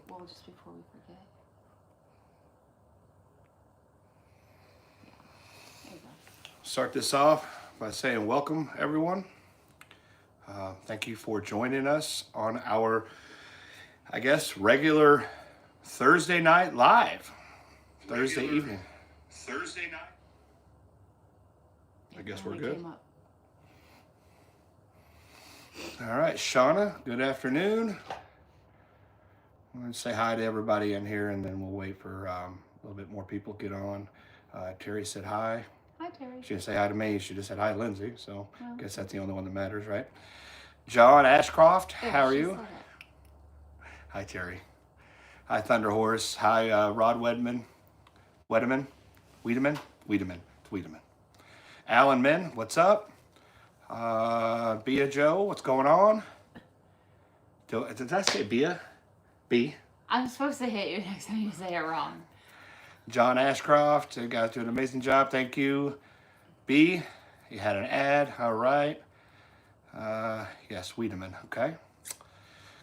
well, just before we forget. Yeah. There you go. Start this off by saying welcome, everyone. Thank you for joining us on our, I guess, regular Thursday night live. Thursday evening. Thursday night. I guess It we're finally good. came up. All right, Shauna, good afternoon. I'm going to say hi to everybody in here, and then we'll wait for a little bit more people to get on. Terry said hi. Hi, Terry. She didn't say hi to me. She just said hi, Lindsay. So Well, I guess that's the only one that matters, right? John Ashcroft, oh, how are she you? said it. Hi, Terry. Hi, Thunder Horse. Hi, Rod Wiedemann. It's Wiedemann. Alan Min, what's up? Bia Joe, what's going on? Did I say Bia? B. I'm supposed to hit you next time you say it wrong. John Ashcroft, you guys do an amazing job. Thank you. B, you had an ad. All right. Yes, Wiedemann. Okay.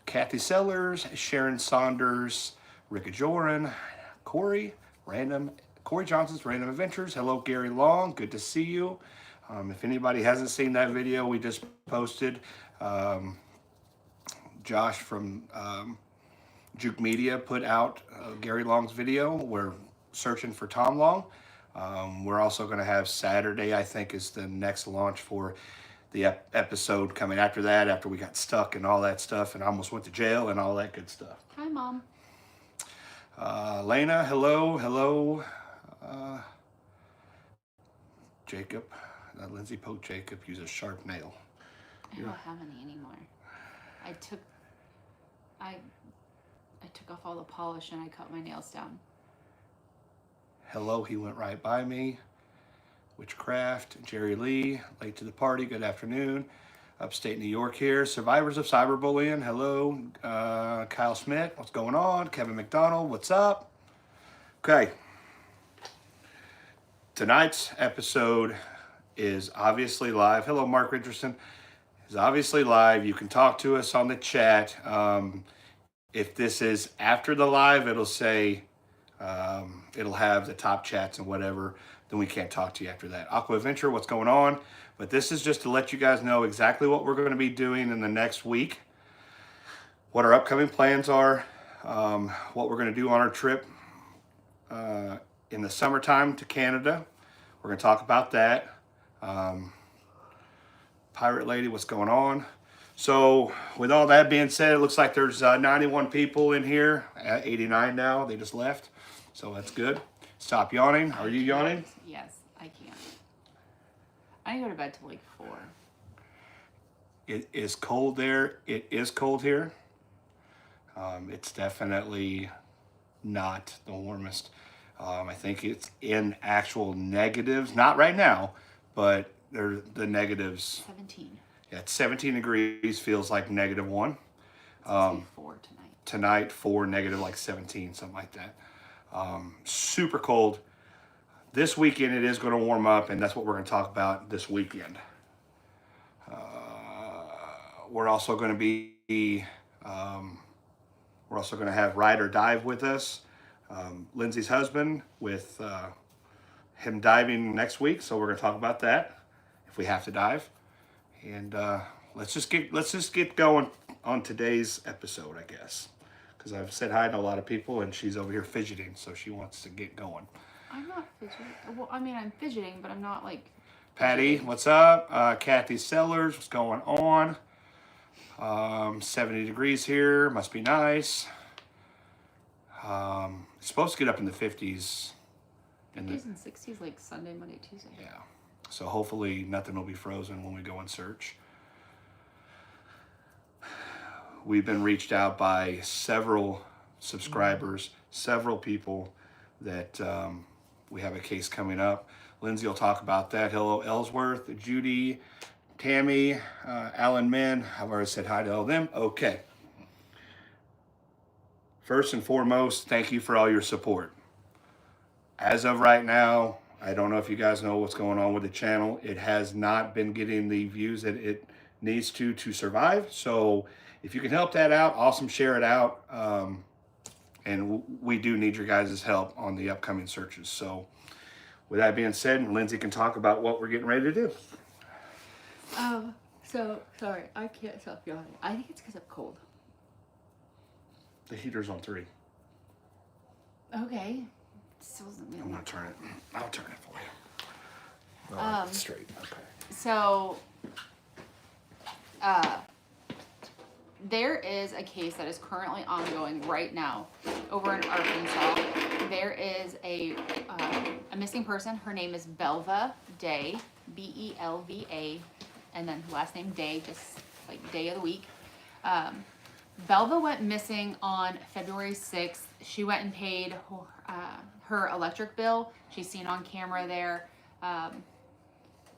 Kathy Sellers, Sharon Saunders, Ricka Joran, Corey Johnson's Random Adventures. Hello, Gary Long. Good to see you. If anybody hasn't seen that video we just posted, Josh from Juke Media put out Gary Long's video. We're searching for Tom Long. We're also going to have Saturday, I think, is the next launch for the episode coming after that, after we got stuck and all that stuff and almost went to jail and all that good stuff. Hi, Mom. Lena, hello. Jacob, Lindsay poked Jacob, use a sharp nail. I don't have any anymore. I took off all the polish and I cut my nails down. Hello, he went right by me. Witchcraft, Jerry Lee, late to the party, good afternoon. Upstate New York here. Survivors of cyberbullying, hello. Kyle Smith, what's going on? Kevin McDonald, what's up? Okay. Tonight's episode is obviously live. Hello, Mark Richardson. It's obviously live. You can talk to us on the chat. If this is after the live, it'll say, it'll have the top chats and whatever. Then we can't talk to you after that. Aqua Adventure, what's going on? But this is just to let you guys know exactly what we're going to be doing in the next week, what our upcoming plans are, what we're going to do on our trip in the summertime to Canada. We're going to talk about that. Pirate Lady, what's going on? So with all that being said, it looks like there's 91 people in here, at 89 now. They just left. So that's good. Stop yawning. Are you yawning? Yes, I can't. I go to bed till like 4. It is cold there. It is cold here. It's definitely not the warmest. I think it's in actual negatives. Not right now, but they're the negatives. 17. Yeah, it's 17 degrees. Feels like -1. It's supposed to be 4 tonight. Tonight, 4, negative like 17, something like that. Super cold. This weekend it is going to warm up, and that's what we're going to talk about this weekend. We're also going to be, we're also going to have Ride or Dive with us. Lindsay's husband with him diving next week, so we're going to talk about that if we have to dive. And let's just get going on today's episode, I guess, because I've said hi to a lot of people, and she's over here fidgeting, so she wants to get going. I'm not fidgeting. Well, I mean, I'm fidgeting, but I'm not like... Patty, what's up? Kathy Sellers, what's going on? 70 degrees here, must be nice. It's supposed to get up in the 50s. 50s and 60s like Sunday, Monday, Tuesday. Yeah. So hopefully nothing will be frozen when we go and search. We've been reached out by several subscribers, several people that we have a case coming up. Lindsay will talk about that. Hello, Ellsworth, Judy, Tammy, Alan Min. I've already said hi to all of them. Okay. First and foremost, thank you for all your support. As of right now, I don't know if you guys know what's going on with the channel. It has not been getting the views that it needs to survive. So if you can help that out, awesome, share it out. and we do need your guys' help on the upcoming searches. So with that being said, Lindsay can talk about what we're getting ready to do. So sorry, I can't stop yawning. I think it's because I'm cold. The heater's on 3. Okay. Still doesn't mean I'm gonna turn it. I'll turn it for you. Straight. Okay. So, there is a case that is currently ongoing right now over in Arkansas. There is a missing person. Her name is Belva Day, Belva, and then last name Day, just like day of the week. Belva went missing on February 6th. She went and paid her electric bill. She's seen on camera there.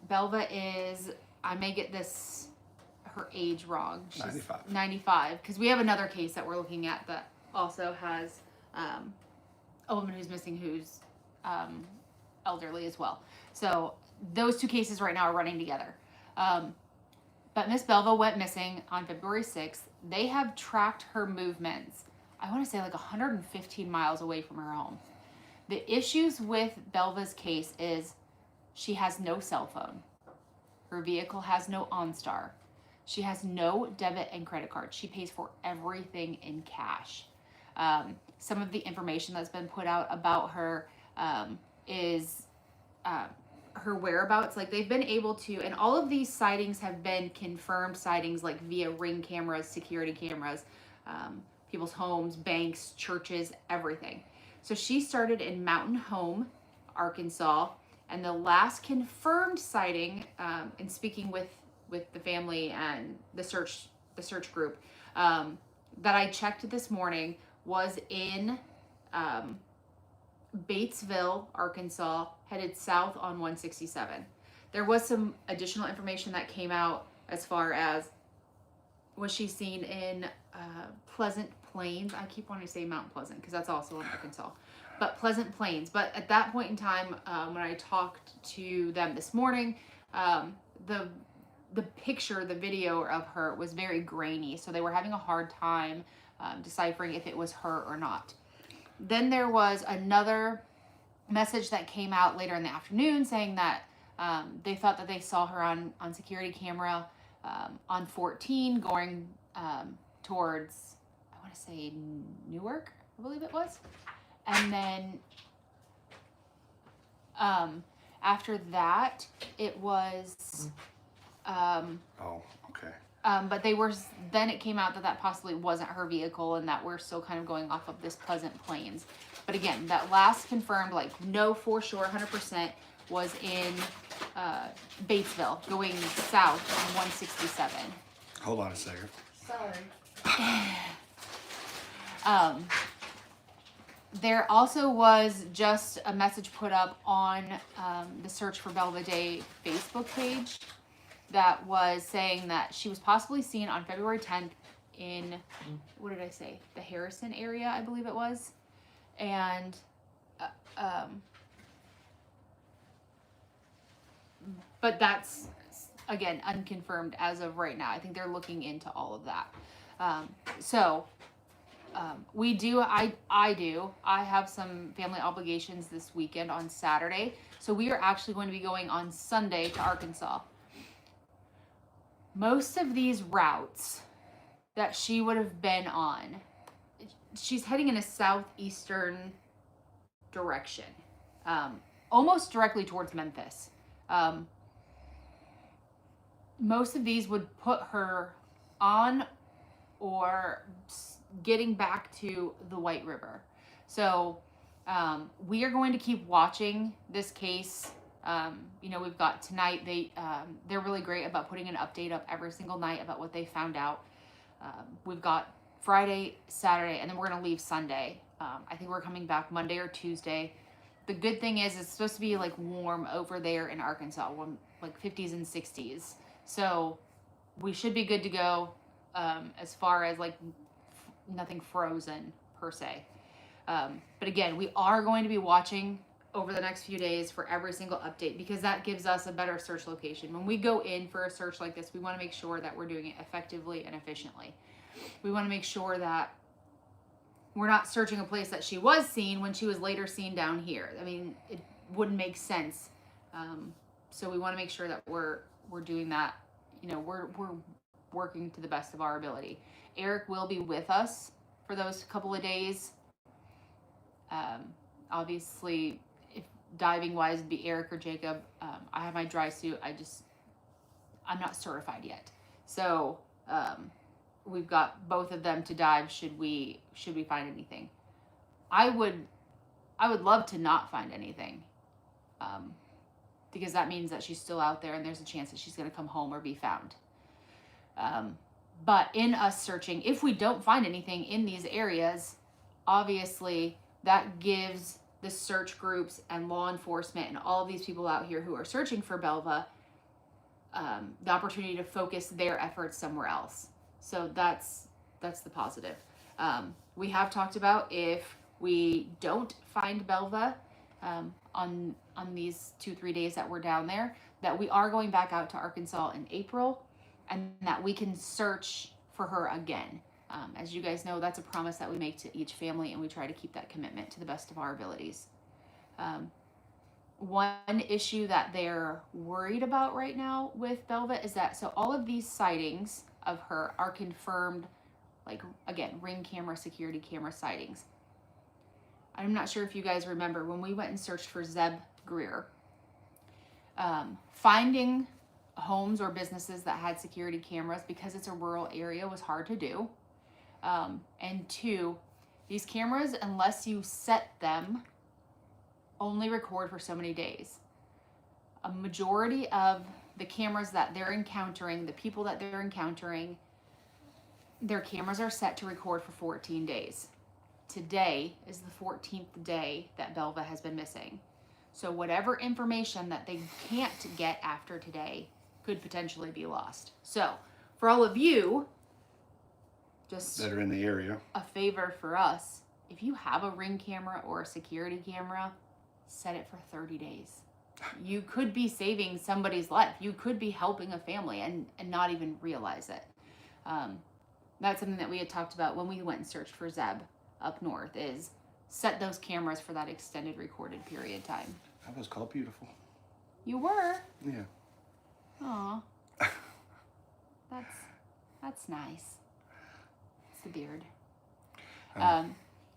Belva is, I may get her age wrong. She's 95. 95, because we have another case that we're looking at that also has a woman who's missing who's elderly as well. So those 2 cases right now are running together. But Miss Belva went missing on February 6th. They have tracked her movements, I want to say like 115 miles away from her home. The issues with Belva's case is she has no cell phone. Her vehicle has no OnStar. She has no debit and credit cards. She pays for everything in cash. Some of the information that's been put out about her is her whereabouts. Like, they've been able to, and all of these sightings have been confirmed sightings, like via Ring cameras, security cameras, people's homes, banks, churches, everything. So she started in Mountain Home, Arkansas, and the last confirmed sighting, in speaking with the family and the search group, that I checked this morning, was in Batesville, Arkansas, headed south on 167. There was some additional information that came out as far as, was she seen in Pleasant Plains? I keep wanting to say Mount Pleasant because that's also in Arkansas, but Pleasant Plains. But at that point in time, when I talked to them this morning, the picture, the video of her was very grainy, so they were having a hard time deciphering if it was her or not. Then there was another message that came out later in the afternoon saying that they thought that they saw her on security camera on 14 going towards, I want to say Newark, I believe it was. And then after that, it was... but then it came out that possibly wasn't her vehicle, and that we're still kind of going off of this Pleasant Plains. But again, that last confirmed, like, no, for sure, 100%, was in Batesville, going south on 167. Hold on a second. Sorry. There also was just a message put up on the Search for Belva Day Facebook page that was saying that she was possibly seen on February 10th in, what did I say? The Harrison area, I believe it was. And, but that's, again, unconfirmed as of right now. I think they're looking into all of that. I have some family obligations this weekend on Saturday. So we are actually going to be going on Sunday to Arkansas. Most of these routes that she would have been on, she's heading in a southeastern direction, almost directly towards Memphis. Most of these would put her on or getting back to the White River. So we are going to keep watching this case. We've got tonight, they're really great about putting an update up every single night about what they found out. We've got Friday, Saturday, and then we're going to leave Sunday. I think we're coming back Monday or Tuesday. The good thing is it's supposed to be like warm over there in Arkansas, like 50s and 60s. So we should be good to go as far as like nothing frozen per se. But again, we are going to be watching over the next few days for every single update, because that gives us a better search location. When we go in for a search like this, we want to make sure that we're doing it effectively and efficiently. We want to make sure that we're not searching a place that she was seen when she was later seen down here. I mean, it wouldn't make sense. So we want to make sure that we're doing that. You know, we're working to the best of our ability. Eric will be with us for those couple of days. Obviously, if diving wise, it'd be Eric or Jacob. I have my dry suit. I'm not certified yet, so we've got both of them to dive. Should we find anything? I would love to not find anything, because that means that she's still out there, and there's a chance that she's going to come home or be found. But in us searching, if we don't find anything in these areas, obviously that gives the search groups and law enforcement and all of these people out here who are searching for Belva the opportunity to focus their efforts somewhere else. So that's the positive. We have talked about if we don't find Belva on these 2-3 days that we're down there, that we are going back out to Arkansas in April, and that we can search for her again. As you guys know, that's a promise that we make to each family, and we try to keep that commitment to the best of our abilities. One issue that they're worried about right now with Belva is that, so all of these sightings of her are confirmed, like, again, ring camera, security camera sightings. I'm not sure if you guys remember when we went and searched for Zeb Greer. Finding homes or businesses that had security cameras, because it's a rural area, was hard to do. And two, these cameras, unless you set them, only record for so many days. A majority of the cameras that they're encountering, the people that they're encountering, their cameras are set to record for 14 days. Today is the 14th day that Belva has been missing. So whatever information that they can't get after today could potentially be lost. So for all of you, just that are in the area, a favor for us, if you have a ring camera or a security camera, set it for 30 days. You could be saving somebody's life. You could be helping a family and not even realize it. That's something that we had talked about when we went and searched for Zeb up north, is set those cameras for that extended recorded period time. That was called beautiful. You were? Yeah. Aw. That's nice. It's the beard.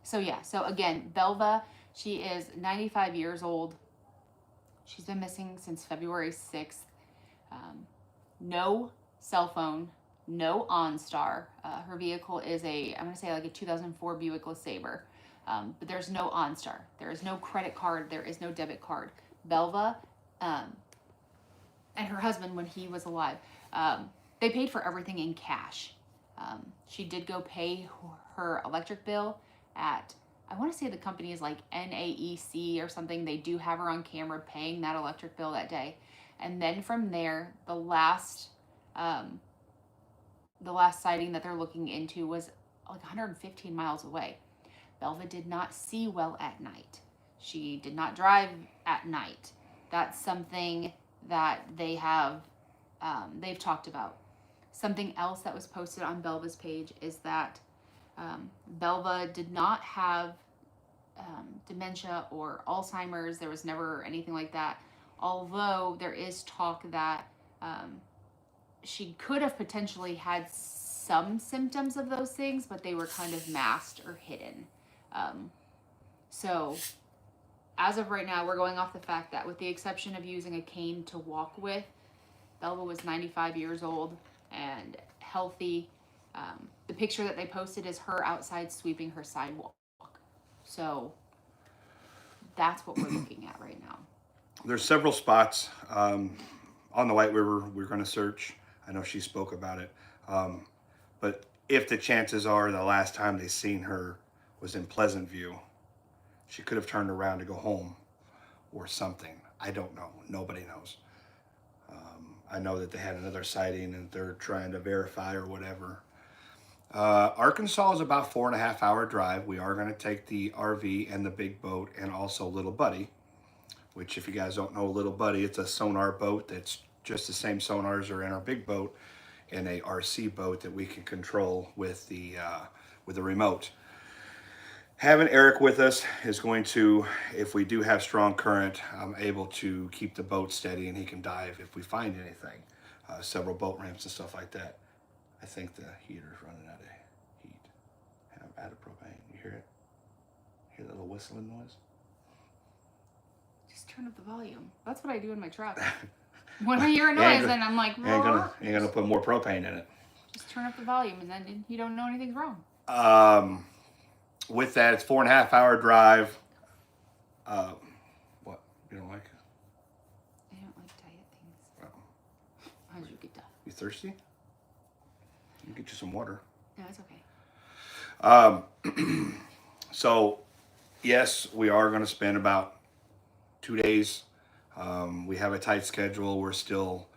So again, Belva, she is 95 years old. She's been missing since February 6th. No cell phone, no OnStar. Her vehicle is I'm going to say like a 2004 Buick LeSabre. But there's no OnStar. There is no credit card. There is no debit card. Belva and her husband, when he was alive, they paid for everything in cash. She did go pay her electric bill at, I want to say the company is like NAEC or something. They do have her on camera paying that electric bill that day. And then from there, the last sighting that they're looking into was like 115 miles away. Belva did not see well at night. She did not drive at night. That's something that they've talked about. Something else that was posted on Belva's page is that Belva did not have dementia or Alzheimer's. There was never anything like that. Although there is talk that she could have potentially had some symptoms of those things, but they were kind of masked or hidden. So as of right now, we're going off the fact that with the exception of using a cane to walk with, Belva was 95 years old and healthy. The picture that they posted is her outside sweeping her sidewalk. So that's what we're looking at right now. There's several spots on the White River we're going to search. I know she spoke about it. But if the chances are the last time they seen her was in Pleasant View, she could have turned around to go home or something. I don't know. Nobody knows. I know that they had another sighting and they're trying to verify or whatever. Arkansas is about 4.5 hour drive. We are going to take the RV and the big boat and also Little Buddy, which if you guys don't know Little Buddy, it's a sonar boat that's just the same sonars are in our big boat and a RC boat that we can control with the remote. having Eric with us is going to, if we do have strong current, I'm able to keep the boat steady and he can dive if we find anything. Several boat ramps and stuff like that. I think the heater's running out of heat. And I'm out of propane. You hear it? Hear that little whistling noise? Just turn up the volume. That's what I do in my truck. When I hear a noise, then I'm like, ain't gonna put more propane in it. Just turn up the volume, and then you don't know anything's wrong. With that, it's 4.5 hour drive. What? You don't like it? I don't like diet things. Oh. How'd you get done? You thirsty? You get you some water. No, it's okay. So, yes, we are going to spend about 2 days. We have a tight schedule. We're still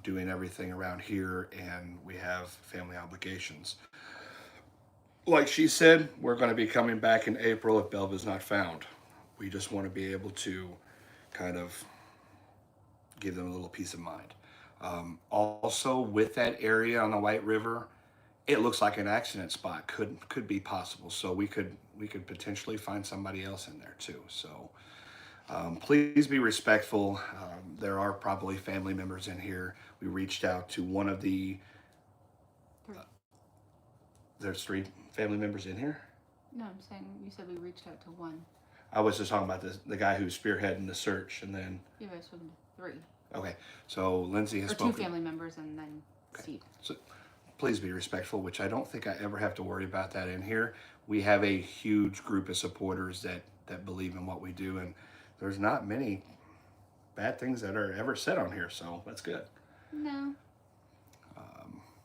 doing everything around here, and we have family obligations. Like she said, we're going to be coming back in April if Belva's not found. We just want to be able to kind of give them a little peace of mind. Also, with that area on the White River, it looks like an accident spot could be possible. So we could potentially find somebody else in there too. So please be respectful. There are probably family members in here. We reached out to one of the. There's 3 family members in here. No, I'm saying you said we reached out to one. I was just talking about the guy who's spearheading the search, and then. Yeah, but I spoke to 3. Okay, so Lindsay has or spoken. 2 family members, and then Steve. So please be respectful, which I don't think I ever have to worry about that in here. We have a huge group of supporters that believe in what we do, and there's not many bad things that are ever said on here, so that's good. No.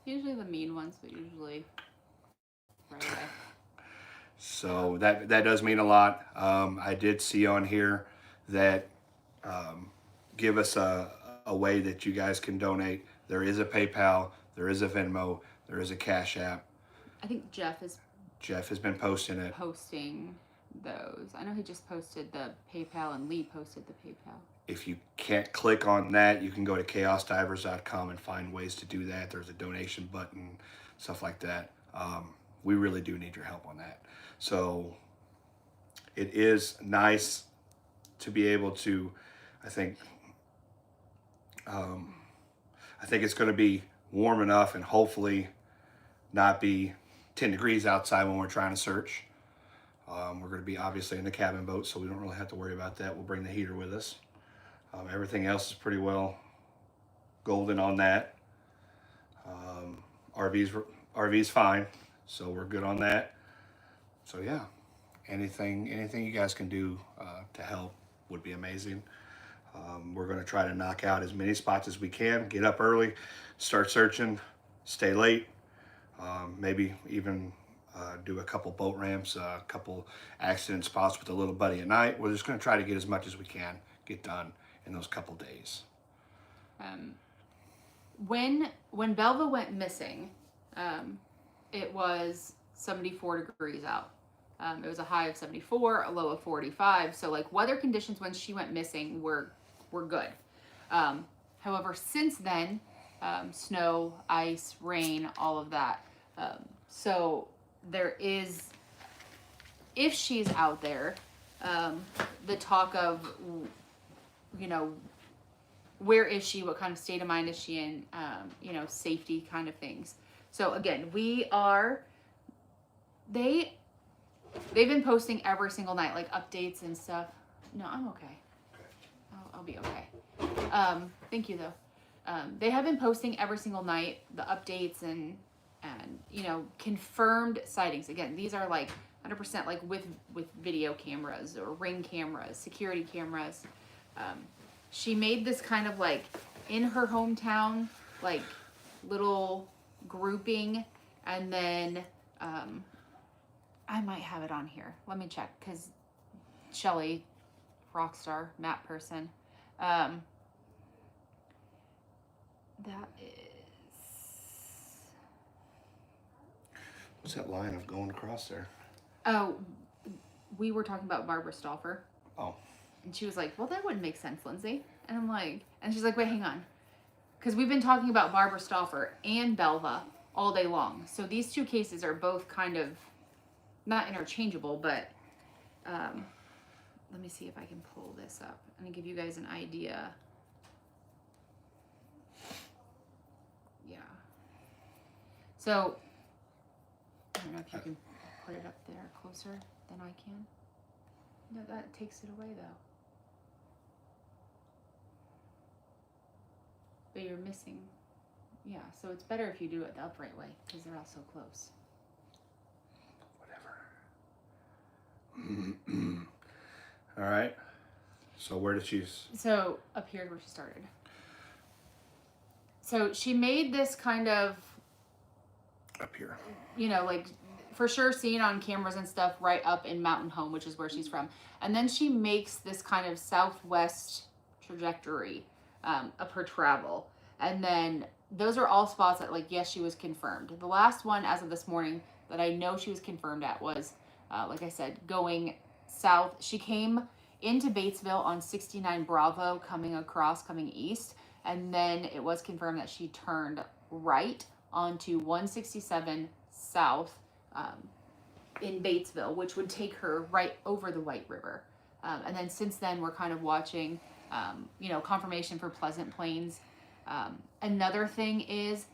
Usually the mean ones, but usually right away. So that does mean a lot. I did see on here that give us a way that you guys can donate. There is a PayPal, there is a Venmo, there is a CashApp. I think Jeff has been posting it. Posting those. I know he just posted the PayPal, and Lee posted the PayPal. If you can't click on that, you can go to ChaosDivers.com and find ways to do that. There's a donation button, stuff like that. We really do need your help on that. So it is nice to be able to, I think it's going to be warm enough and hopefully not be 10 degrees outside when we're trying to search. We're going to be obviously in the cabin boat, so we don't really have to worry about that. We'll bring the heater with us. Everything else is pretty well golden on that. RV's fine, so we're good on that. So yeah, anything you guys can do to help would be amazing. We're going to try to knock out as many spots as we can, get up early, start searching, stay late, maybe even do a couple boat ramps, a couple accident spots with a little buddy at night. We're just going to try to get as much as we can get done in those couple days. When Belva went missing, it was 74 degrees out. It was a high of 74, a low of 45. So like weather conditions when she went missing were good. However, since then, snow, ice, rain, all of that. So there is, if she's out there, the talk of, where is she? What kind of state of mind is she in? Safety kind of things. So again, they've been posting every single night, like updates and stuff. No, I'm okay. I'll be okay. Thank you though. They have been posting every single night, the updates and confirmed sightings. Again, these are like 100% like with video cameras or Ring cameras, security cameras. She made this kind of like in her hometown, like little grouping, and then I might have it on here. Let me check, because Shelly, rockstar map person, that is. What's that line of going across there? Oh, we were talking about Barbara Stauffer. Oh. And she was like, well, that wouldn't make sense, Lindsay. And I'm like, and she's like, wait, hang on. Because we've been talking about Barbara Stauffer and Belva all day long. So these 2 cases are both kind of not interchangeable, but let me see if I can pull this up and give you guys an idea. Yeah. So, I don't know if you can put it up there closer than I can. No, that takes it away though. But you're missing. Yeah, so it's better if you do it the upright way because they're all so close. Whatever. All right. So where did she? So up here is where she started. So she made this kind of, Up here. you know, like for sure seen on cameras and stuff right up in Mountain Home, which is where she's from. And then she makes this kind of southwest trajectory of her travel. And then those are all spots that, like, yes, she was confirmed. The last one as of this morning that I know she was confirmed at was, like I said, going south. She came into Batesville on 69 Bravo, coming east. And then it was confirmed that she turned right onto 167 South in Batesville, which would take her right over the White River. And then since then, we're kind of watching, you know, confirmation for Pleasant Plains. Another thing is,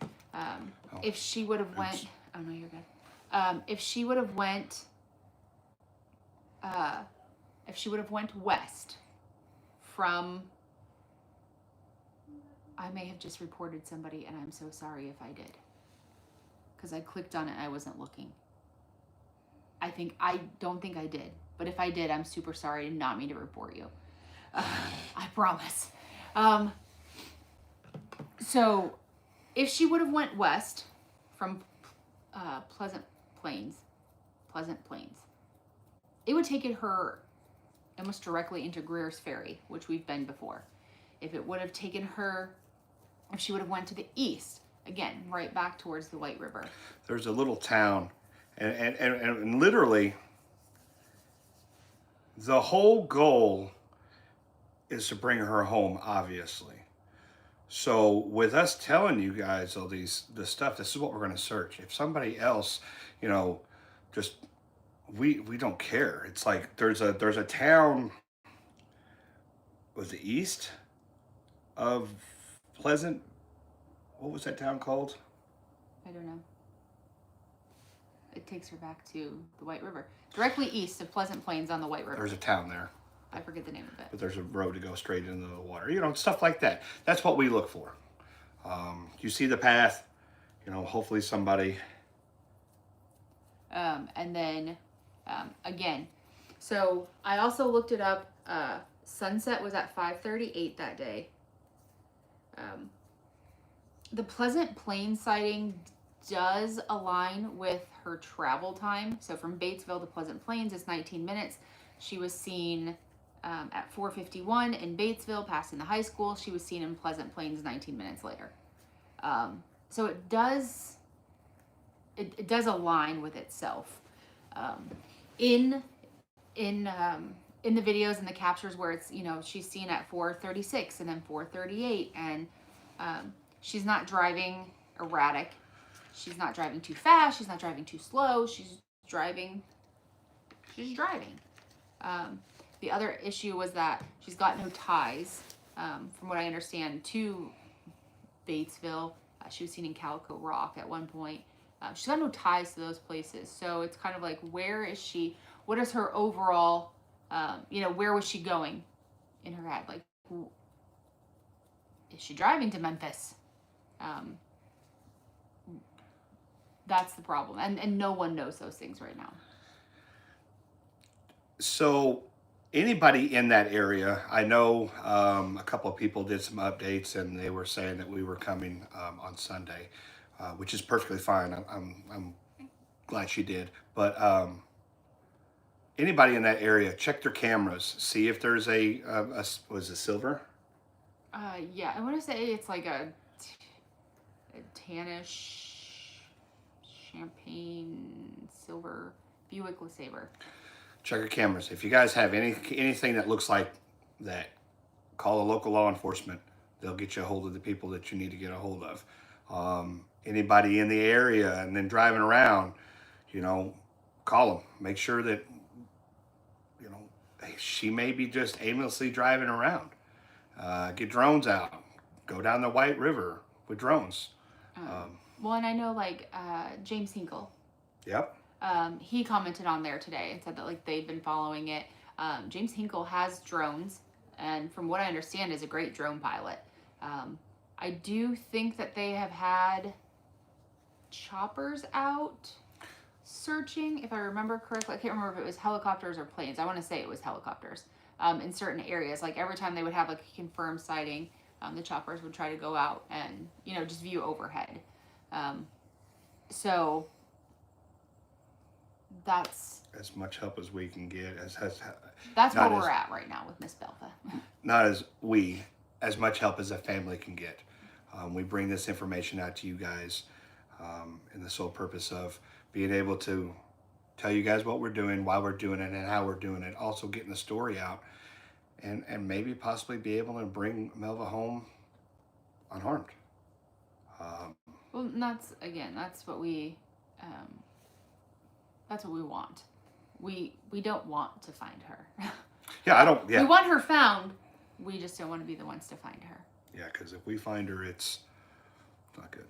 if she would have went, oh no, you're good. If she would have went west from, I may have just reported somebody, and I'm so sorry if I did, because I clicked on it and I wasn't looking. I don't think I did, but if I did, I'm super sorry and not mean to report you. I promise. So if she would have went west from Pleasant Plains, it would take her almost directly into Greer's Ferry, which we've been before. If it would have taken her, if she would have went to the east, again, right back towards the White River. There's a little town, and literally, the whole goal is to bring her home, obviously. So with us telling you guys all this stuff, this is what we're going to search. If somebody else, you know, just we don't care. It's like there's a town, was it east of Pleasant? What was that town called? I don't know. It takes her back to the White River, directly east of Pleasant Plains on the White River. There's a town there. I forget the name of it. But there's a road to go straight into the water. You know, stuff like that. That's what we look for. You see the path, you know, hopefully somebody. And then, again, so I also looked it up. Sunset was at 5:38 that day. The Pleasant Plains sighting does align with her travel time. So from Batesville to Pleasant Plains is 19 minutes. She was seen at 4:51 in Batesville, passing the high school. She was seen in Pleasant Plains 19 minutes later. So it does align with itself. In the videos and the captures where it's, you know, she's seen at 4:36 and then 4:38, and she's not driving erratic. She's not driving too fast. She's not driving too slow. She's driving. The other issue was that she's got no ties, from what I understand, to Batesville. She was seen in Calico Rock at one point. She's got no ties to those places. So it's kind of like, where is she? What is her overall, you know, where was she going in her head? Like, is she driving to Memphis? That's the problem. And no one knows those things right now. So anybody in that area, I know a couple of people did some updates and they were saying that we were coming on Sunday, which is perfectly fine. I'm glad she did. But anybody in that area, check their cameras, see if there's was it silver? Yeah, I want to say it's like a tannish champagne silver Buick LeSabre. Check your cameras. If you guys have anything that looks like that, call the local law enforcement. They'll get you a hold of the people that you need to get a hold of. Anybody in the area and then driving around, you know, call them. Make sure that, you know, she may be just aimlessly driving around. Get drones out. Go down the White River with drones. Well, and I know like James Hinkle. Yep. He commented on there today and said that like they've been following it. James Hinkle has drones, and from what I understand, is a great drone pilot. I do think that they have had choppers out searching, if I remember correctly. I can't remember if it was helicopters or planes. I want to say it was helicopters in certain areas. Like every time they would have like a confirmed sighting, the choppers would try to go out and, you know, just view overhead. So that's as much help as we can get. That's where we're at right now with Miss Belva. Not as much help as a family can get. We bring this information out to you guys in the sole purpose of being able to tell you guys what we're doing, why we're doing it, and how we're doing it. Also getting the story out, and maybe possibly be able to bring Melva home unharmed. Well, that's what we want. We don't want to find her. Yeah, I don't. Yeah, we want her found. We just don't want to be the ones to find her. Yeah, because if we find her, it's not good.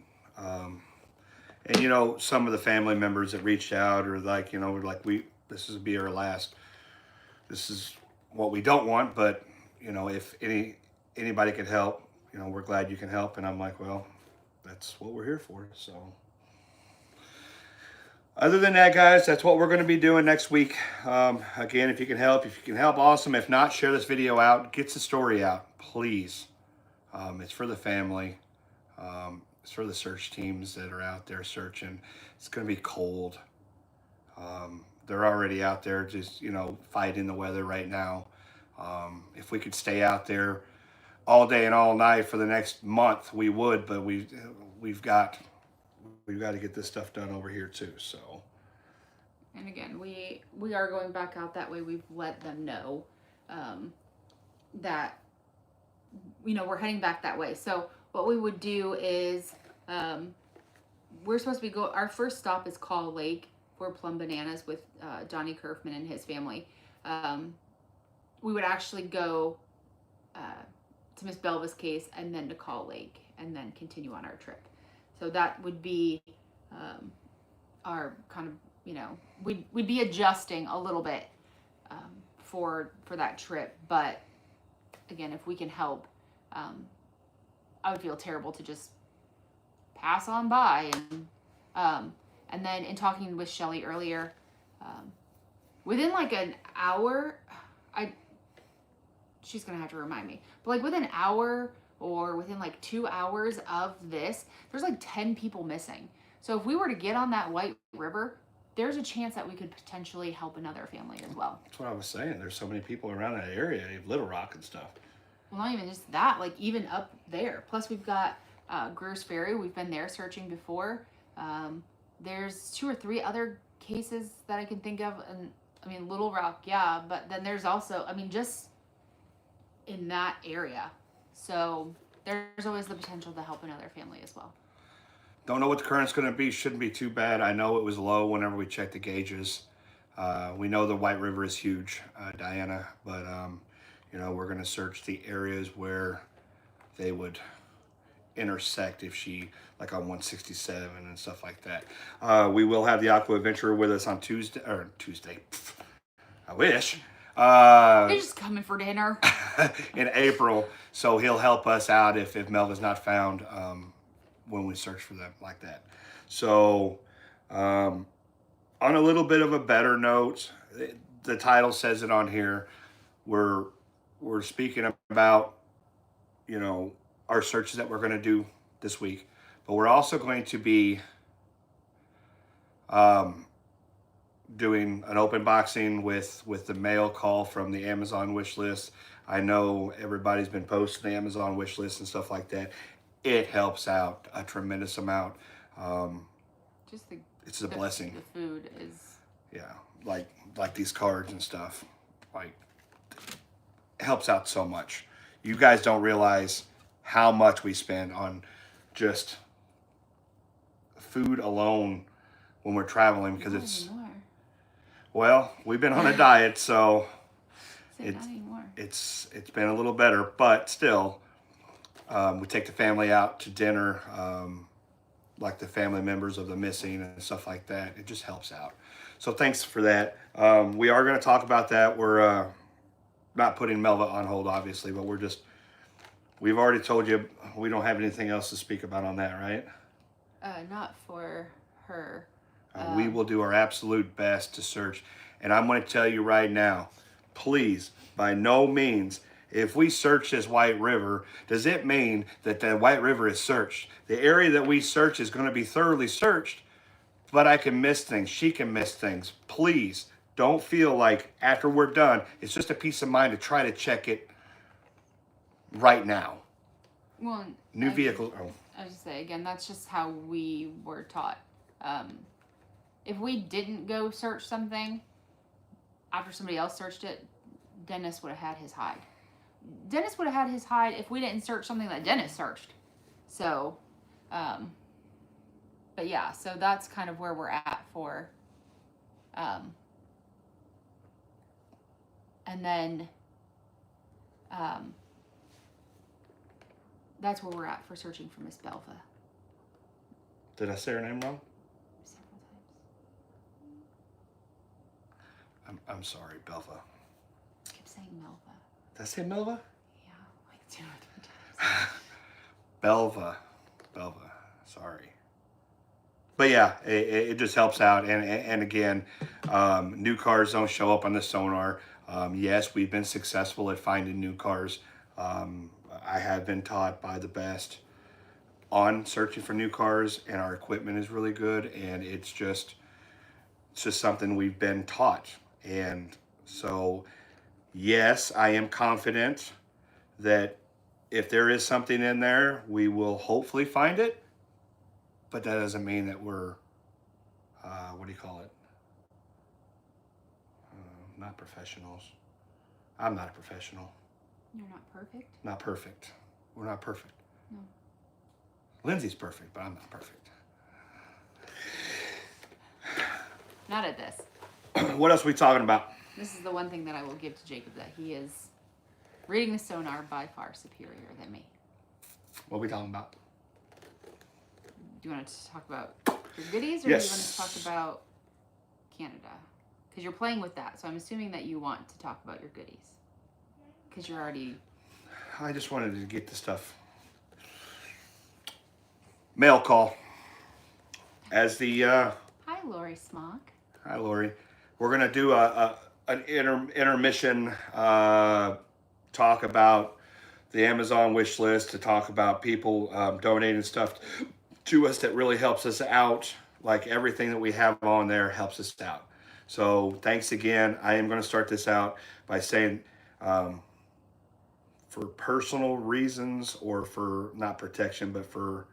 And you know, some of the family members that reached out are like, you know, like this is be our last. This is what we don't want, but you know, if anybody could help, you know, we're glad you can help. And I'm like, well, that's what we're here for. So other than that, guys, that's what we're going to be doing next week. Again, if you can help, awesome. If not, share this video out. Get the story out, please. It's for the family. It's for the search teams that are out there searching. It's going to be cold. They're already out there just, you know, fighting the weather right now. If we could stay out there all day and all night for the next month, we would, but we've got to get this stuff done over here too. So, and again, we are going back out that way. We've let them know that, you know, we're heading back that way. So what we would do is we're supposed to be our first stop is Call Lake for Plum Bananas with Donnie Kerfman and his family. We would actually go to Miss Belva's case and then to Call Lake and then continue on our trip. So that would be our kind of, you know, we'd be adjusting a little bit for that trip. But again, if we can help, I would feel terrible to just pass on by. And then in talking with Shelly earlier, within like an hour, she's gonna have to remind me, but like within an hour or within like 2 hours of this, there's like 10 people missing. So if we were to get on that White River, there's a chance that we could potentially help another family as well. That's what I was saying. There's so many people around that area, Little Rock and stuff. Well, not even just that, like even up there. Plus we've got Greer's Ferry. We've been there searching before. There's 2 or 3 other cases that I can think of. And I mean, Little Rock, yeah, but then there's also, I mean, just in that area. So there's always the potential to help another family as well. Don't know what the current's going to be. Shouldn't be too bad. I know it was low whenever we checked the gauges. We know the White River is huge, Diana, but you know, we're going to search the areas where they would intersect if she, like on 167 and stuff like that. We will have the Aqua Adventurer with us on Tuesday. I wish. They're just coming for dinner. In April, so he'll help us out if Melva's not found when we search for them like that. So on a little bit of a better note, the title says it on here, we're speaking about, you know, our searches that we're going to do this week, but we're also going to be doing an open boxing with the mail call from the Amazon wish list. I know everybody's been posting the Amazon wish list and stuff like that. It helps out a tremendous amount. It's a blessing. The food is, yeah, like these cards and stuff, like it helps out so much. You guys don't realize how much we spend on just food alone when we're traveling, because it's Well, we've been on a diet, so Say not anymore. it's been a little better, but still, we take the family out to dinner, like the family members of the missing and stuff like that. It just helps out. So thanks for that. We are going to talk about that. We're not putting Melva on hold, obviously, but we've already told you we don't have anything else to speak about on that, right? Not for her. We will do our absolute best to search. And I'm going to tell you right now, please, by no means, if we search this White River, does it mean that the White River is searched? The area that we search is going to be thoroughly searched, but I can miss things. She can miss things. Please don't feel like after we're done, it's just a peace of mind to try to check it right now. Well, New vehicles. Oh. I was just say again, that's just how we were taught. If we didn't go search something after somebody else searched it, Dennis would have had his hide. Dennis would have had his hide if we didn't search something that Dennis searched. So, but yeah, so that's kind of where we're at for, and then, that's where we're at for searching for Miss Belva. Did I say her name wrong? Several times. I'm sorry, Belva. I kept saying Melva. Did I say Melva? Yeah, like 2 or 3 times. Belva. Sorry. But yeah, it just helps out. And again, new cars don't show up on the sonar. Yes, we've been successful at finding new cars. I have been taught by the best on searching for new cars, and our equipment is really good, and it's just something we've been taught. And so yes, I am confident that if there is something in there, we will hopefully find it, but that doesn't mean that we're what do you call it, not professionals. I'm not a professional. You're not perfect? Not perfect. We're not perfect. No. Lindsay's perfect, but I'm not perfect. Not at this. What else are we talking about? This is the one thing that I will give to Jacob, that he is reading the sonar by far superior than me. What are we talking about? Do you want to talk about your goodies, or Yes. do you want to talk about Canada? Because you're playing with that, so I'm assuming that you want to talk about your goodies. Because you're already... I just wanted to get the stuff. Mail call. As the... Hi, Lori Smock. Hi, Lori. We're going to do an intermission talk about the Amazon wish list, to talk about people donating stuff to us that really helps us out. Like everything that we have on there helps us out. So thanks again. I am going to start this out by saying, for personal reasons, or for not protection, but for,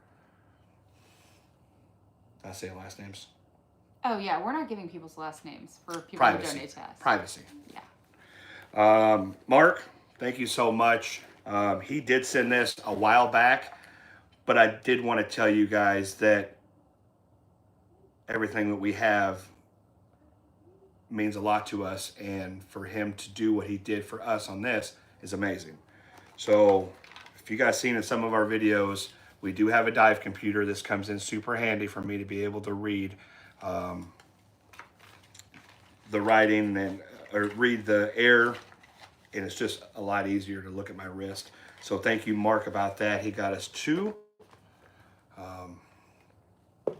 did I say last names? Oh, yeah, we're not giving people's last names for people Privacy. who donate to us. Privacy. Yeah. Mark, thank you so much. He did send this a while back, but I did want to tell you guys that everything that we have means a lot to us, and for him to do what he did for us on this is amazing. So if you guys seen in some of our videos, we do have a dive computer. This comes in super handy for me to be able to read the writing and or read the air, and it's just a lot easier to look at my wrist. So thank you, Mark, about that. He got us 2.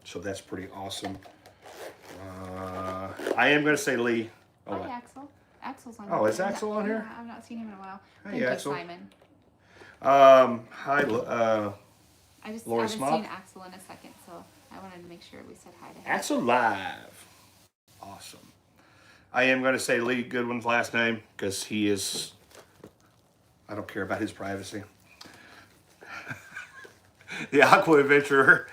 So that's pretty awesome. I am going to say Lee. Oh, hi, Axel. Axel's on. Oh, is Axel on here? Yeah, I've not seen him in a while. Hey, Thank Axel. you, Simon. Hi, I just Lori haven't Smock? seen Axel in a second, so I wanted to make sure we said hi to him. Axel Live. Awesome. I am going to say Lee Goodwin's last name because he is, I don't care about his privacy. The Aqua Adventurer.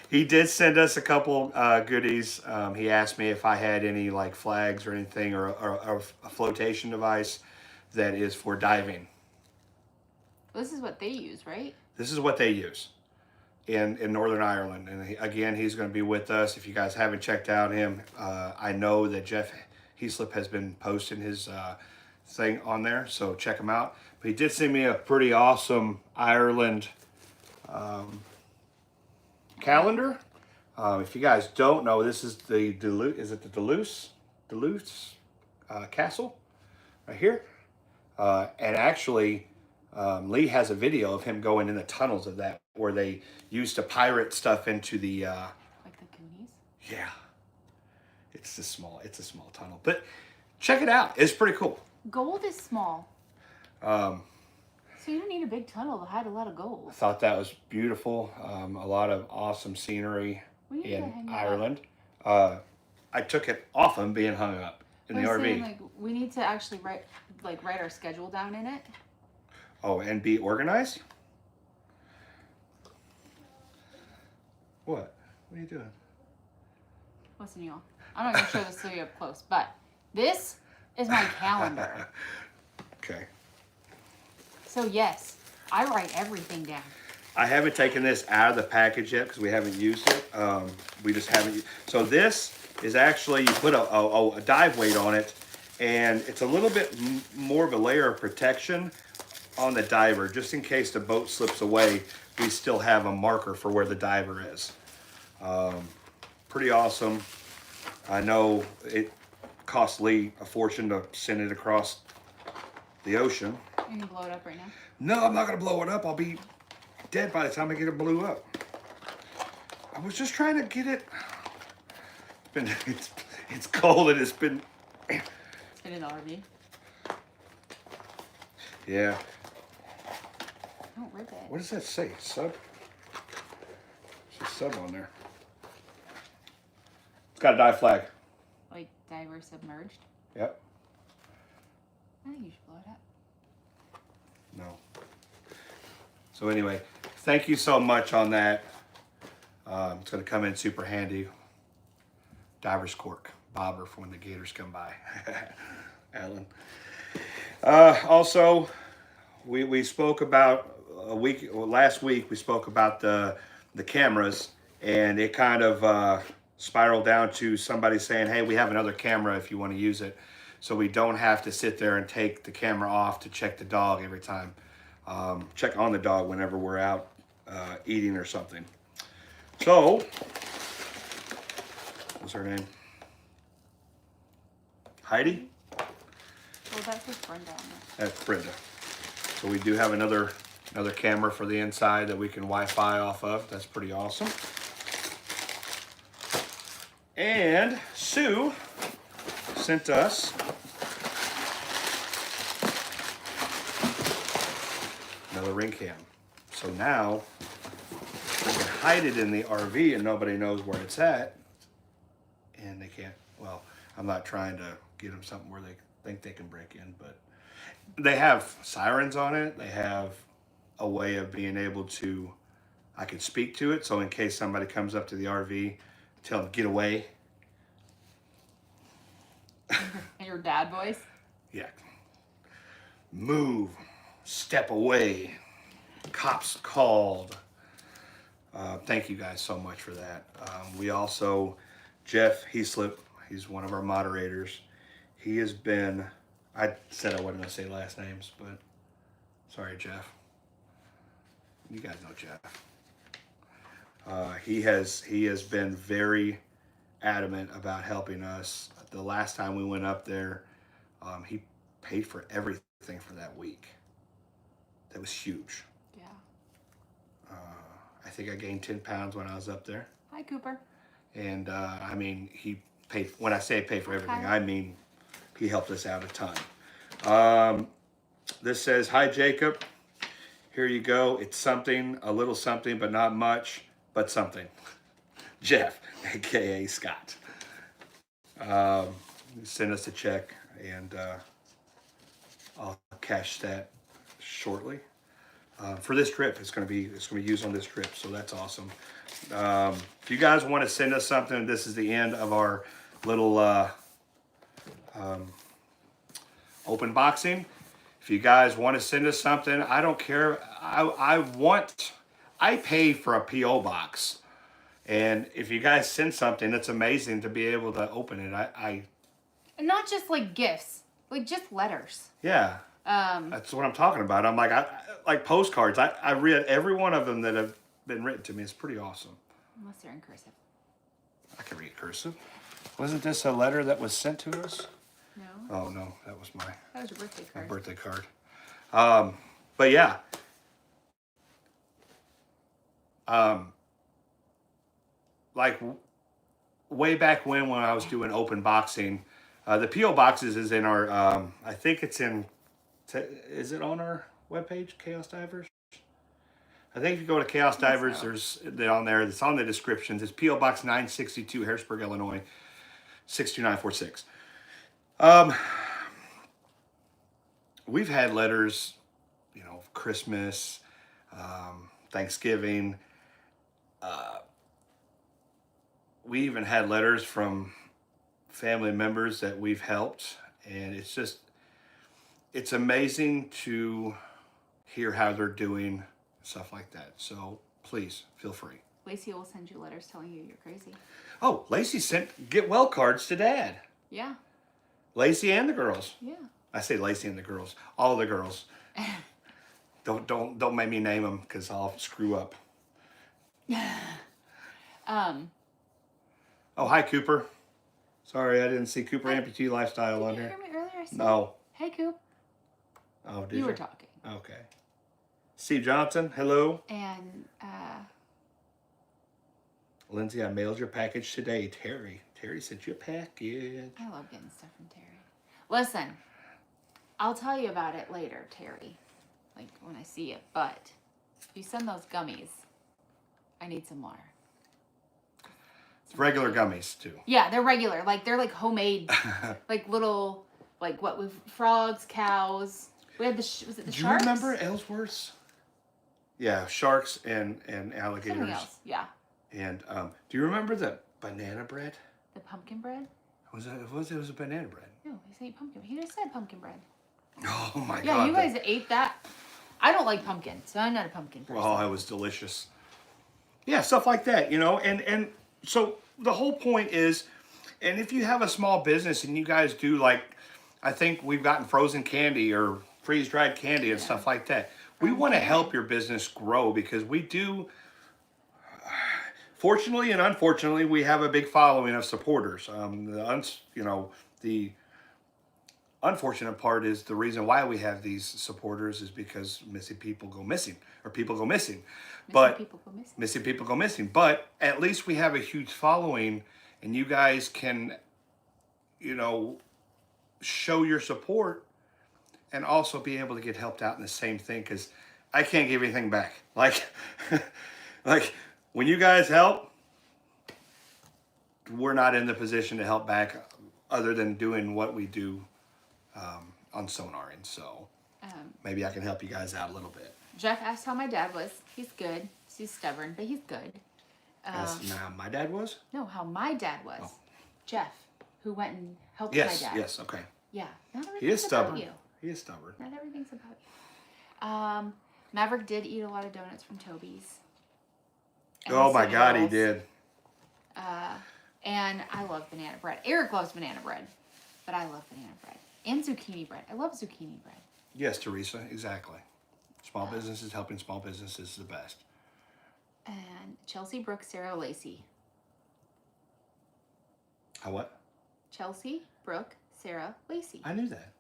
He did send us a couple goodies. He asked me if I had any like flags or anything, or a flotation device that is for diving. Well, this is what they use, right? This is what they use in Northern Ireland. And again, he's going to be with us. If you guys haven't checked out him, I know that Jeff Heaslip has been posting his thing on there, so check him out. But he did send me a pretty awesome Ireland calendar. If you guys don't know, this is the Duluth Castle right here. And actually, Lee has a video of him going in the tunnels of that, where they used to pirate stuff into the. Like the Goonies. Yeah, it's a small tunnel, but check it out. It's pretty cool. Gold is small. So you don't need a big tunnel to hide a lot of I gold. thought that was beautiful. A lot of awesome scenery in Ireland. I took it off him being hung up in the RV. Saying, like, we need to actually write our schedule down in it. Oh, and be organized? What? What are you doing? Listen, y'all. I'm not going to show this to you up close, but this is my calendar. Okay. So, yes, I write everything down. I haven't taken this out of the package yet because we haven't used it. We just haven't. So this is actually, you put a dive weight on it, and it's a little bit more of a layer of protection on the diver, just in case the boat slips away. We still have a marker for where the diver is. Pretty awesome. I know it cost Lee a fortune to send it across the ocean. You can blow it up right now? No, I'm not gonna blow it up. I'll be dead by the time I get it blew up. I was just trying to get it. It's cold and it's been. It's been in the RV. Yeah. Don't rip it. What does that say? Sub? There's a sub on there. It's got a dive flag. Like diver submerged? Yep. I think you should blow it up. No. So anyway, thank you so much on that. It's going to come in super handy. Diver's cork, bobber for when the gators come by. Alan. Also, we spoke about last week. We spoke about the cameras, and it kind of spiraled down to somebody saying, "Hey, we have another camera if you want to use it." So we don't have to sit there and take the camera off to check the dog every time. Check on the dog whenever we're out eating or something. So, what's her name? Heidi? Well, that's just Brenda on it. That's Brenda. So we do have another camera for the inside that we can Wi-Fi off of. That's pretty awesome. And Sue sent us another ring cam. So now we can hide it in the RV and nobody knows where it's at. And they can't, well, I'm not trying to get them something where they think they can break in, but they have sirens on it. They have a way of being able to, I can speak to it. So in case somebody comes up to the RV, tell them, get away. In your dad voice? Yeah. Move. Step away. Cops called. Thank you guys so much for that. We also, Jeff Heaslip, he's one of our moderators. He has been, I said I wasn't going to say last names, but sorry, Jeff. You guys know Jeff. He has been very adamant about helping us. The last time we went up there, he paid for everything for that week. That was huge. Yeah. I think I gained 10 pounds when I was up there. Hi, Cooper. And I mean, he paid, when I say paid for everything, I mean, he helped us out a ton. This says, hi, Jacob. Here you go. It's something, a little something, but not much, but something. Jeff, AKA Scott. Send us a check and I'll cash that shortly. For this trip, it's gonna be used on this trip, so that's awesome. If you guys want to send us something, this is the end of our little open boxing. If you guys want to send us something, I don't care. I pay for a P.O. box. And if you guys send something, it's amazing to be able to open it. And not just like gifts, like just letters. Yeah. That's what I'm talking about. I'm like, I like postcards. I read every one of them that have been written to me. It's pretty awesome. Unless they're in cursive. I can read cursive. Wasn't this a letter that was sent to us? No. Oh no, that was That was your birthday my card. birthday card. But yeah. Like way back when I was doing open boxing, the PO boxes is in our. I think it's in. Is it on our webpage, ChaosDivers? I think if you go to ChaosDivers, there's they're on there. It's on the descriptions. It's PO Box 962, Harrisburg, Illinois, 62946. We've had letters, you know, Christmas, Thanksgiving. We even had letters from family members that we've helped, and it's amazing to hear how they're doing, stuff like that. So please feel free. Lacey will send you letters telling you you're crazy. Oh, Lacey sent get well cards to Dad. Yeah. Lacey and the girls. Yeah. I say Lacey and the girls. All the girls. Don't make me name them because I'll screw up. Oh, hi Cooper. Sorry, I didn't see Cooper Amputee Lifestyle on Did you here. hear me earlier? I said, No. Hey, Coop. Oh, did You were talking. Okay. Steve Johnson, hello. And Lindsay, I mailed your package today. Terry sent you a package. I love getting stuff from Terry. Listen, I'll tell you about it later, Terry. Like when I see it. But if you send those gummies, I need some water. Regular gummies too. Yeah, they're regular. Like they're like homemade, like little, like what with frogs, cows. We had the was it the Do sharks? you remember Ellsworth's? Yeah, sharks and alligators. Something else. Yeah. And do you remember the banana bread? The pumpkin bread? It was a banana bread. No, he said pumpkin. He just said pumpkin bread. Oh my god. Yeah, you guys ate that. I don't like pumpkin, so I'm not a pumpkin person. Oh, it was delicious. Yeah, stuff like that, you know, and so the whole point is, and if you have a small business and you guys do like, I think we've gotten frozen candy or freeze-dried candy and stuff like that. We want to help your business grow because we do, fortunately and unfortunately, we have a big following of supporters. The unfortunate part is the reason why we have these supporters is because missing people go missing, or people go missing. Missing people go missing. But at least we have a huge following, and you guys can, you know, show your support and also be able to get helped out in the same thing, because I can't give anything back. Like, like when you guys help, we're not in the position to help back other than doing what we do on Sonar. And so maybe I can help you guys out a little bit. Jeff asked how my dad was. He's good. He's stubborn, but he's good. Now, my dad was? No, how my dad was. Oh. Jeff, who went and helped yes, my dad. Yes, okay. Yeah. Not He is stubborn. About you. He is stubborn. Not everything's about you. Maverick did eat a lot of donuts from Toby's. Oh my God, he did. And I love banana bread. Eric loves banana bread, but I love banana bread. And zucchini bread. I love zucchini bread. Yes, Teresa, exactly. Small businesses, helping small businesses is the best. And Chelsea, Brooke, Sarah, Lacey. How what? Chelsea, Brooke, Sarah, Lacey. I knew that.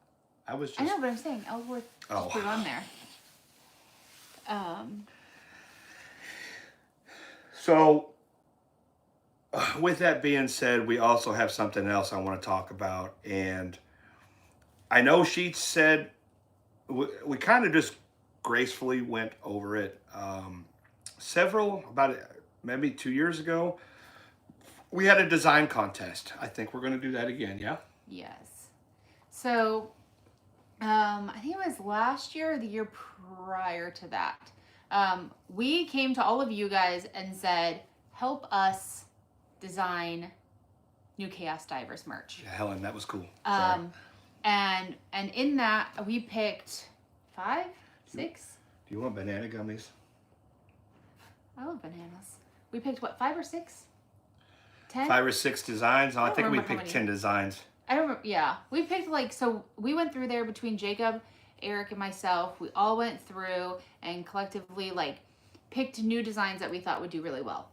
I was just... I know, but I'm saying Ellsworth just put it on there. So, with that being said, we also have something else I want to talk about. And I know she said, we kind of just gracefully went over it. About maybe 2 years ago, we had a design contest. I think we're going to do that again, yeah? Yes. So, I think it was last year or the year prior to that. We came to all of you guys and said, help us design new ChaosDivers merch. Yeah, Helen, that was cool. And in that we picked 5, 6. Do you want banana gummies? I love bananas. We picked what, 5 or 6? 10? 5 or 6 designs. I think we remember how picked many. 10 designs. I don't remember. Yeah, we picked like, so we went through there between Jacob, Eric, and myself. We all went through and collectively like picked new designs that we thought would do really well.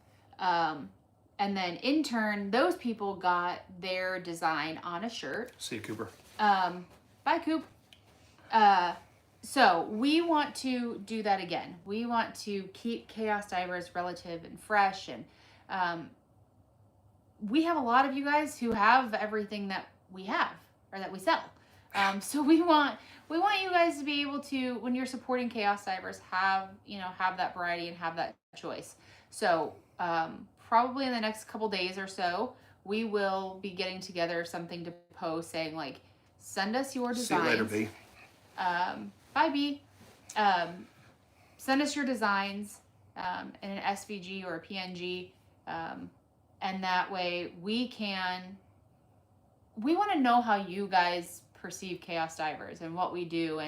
And then in turn, those people got their design on a shirt. See you, Cooper. Bye, Coop. So we want to do that again. We want to keep Chaos Divers relative and fresh, and we have a lot of you guys who have everything that we have or that we sell. So we want you guys to be able to, when you're supporting Chaos Divers, have that variety and have that choice. So probably in the next couple days or so, we will be getting together something to post saying like, send us your designs. See you later, B. Bye, B. Send us your designs in an SVG or a PNG, and that way we want to know how you guys perceive Chaos Divers and what we do.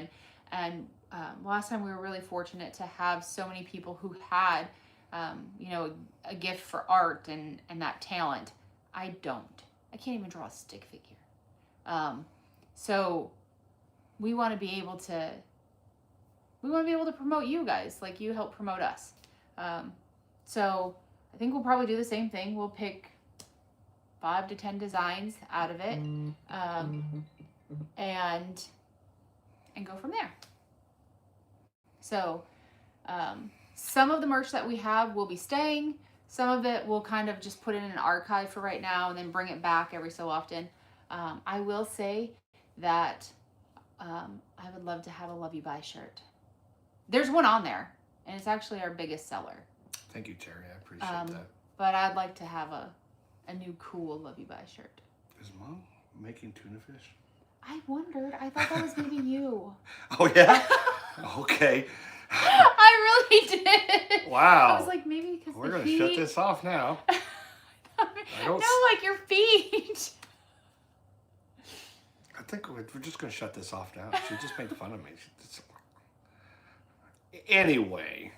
And last time we were really fortunate to have so many people who had, a gift for art and that talent. I can't even draw a stick figure. So we want to be able to promote you guys like you help promote us. So I think we'll probably do the same thing. We'll pick 5 to 10 designs out of it, and go from there. So some of the merch that we have will be staying. Some of it we'll kind of just put in an archive for right now and then bring it back every so often. I will say that I would love to have a Love You Bye shirt. There's one on there, and it's actually our biggest seller. Thank you, Terry. I appreciate that. But I'd like to have a new cool Love You Bye shirt. Is Mom making tuna fish? I wondered. I thought that was maybe you. Oh, yeah? Okay. I really did. Wow. I was like, maybe because we're going to shut this off now. No, like your feet. I think we're just going to shut this off now. She just made fun of me. Anyway,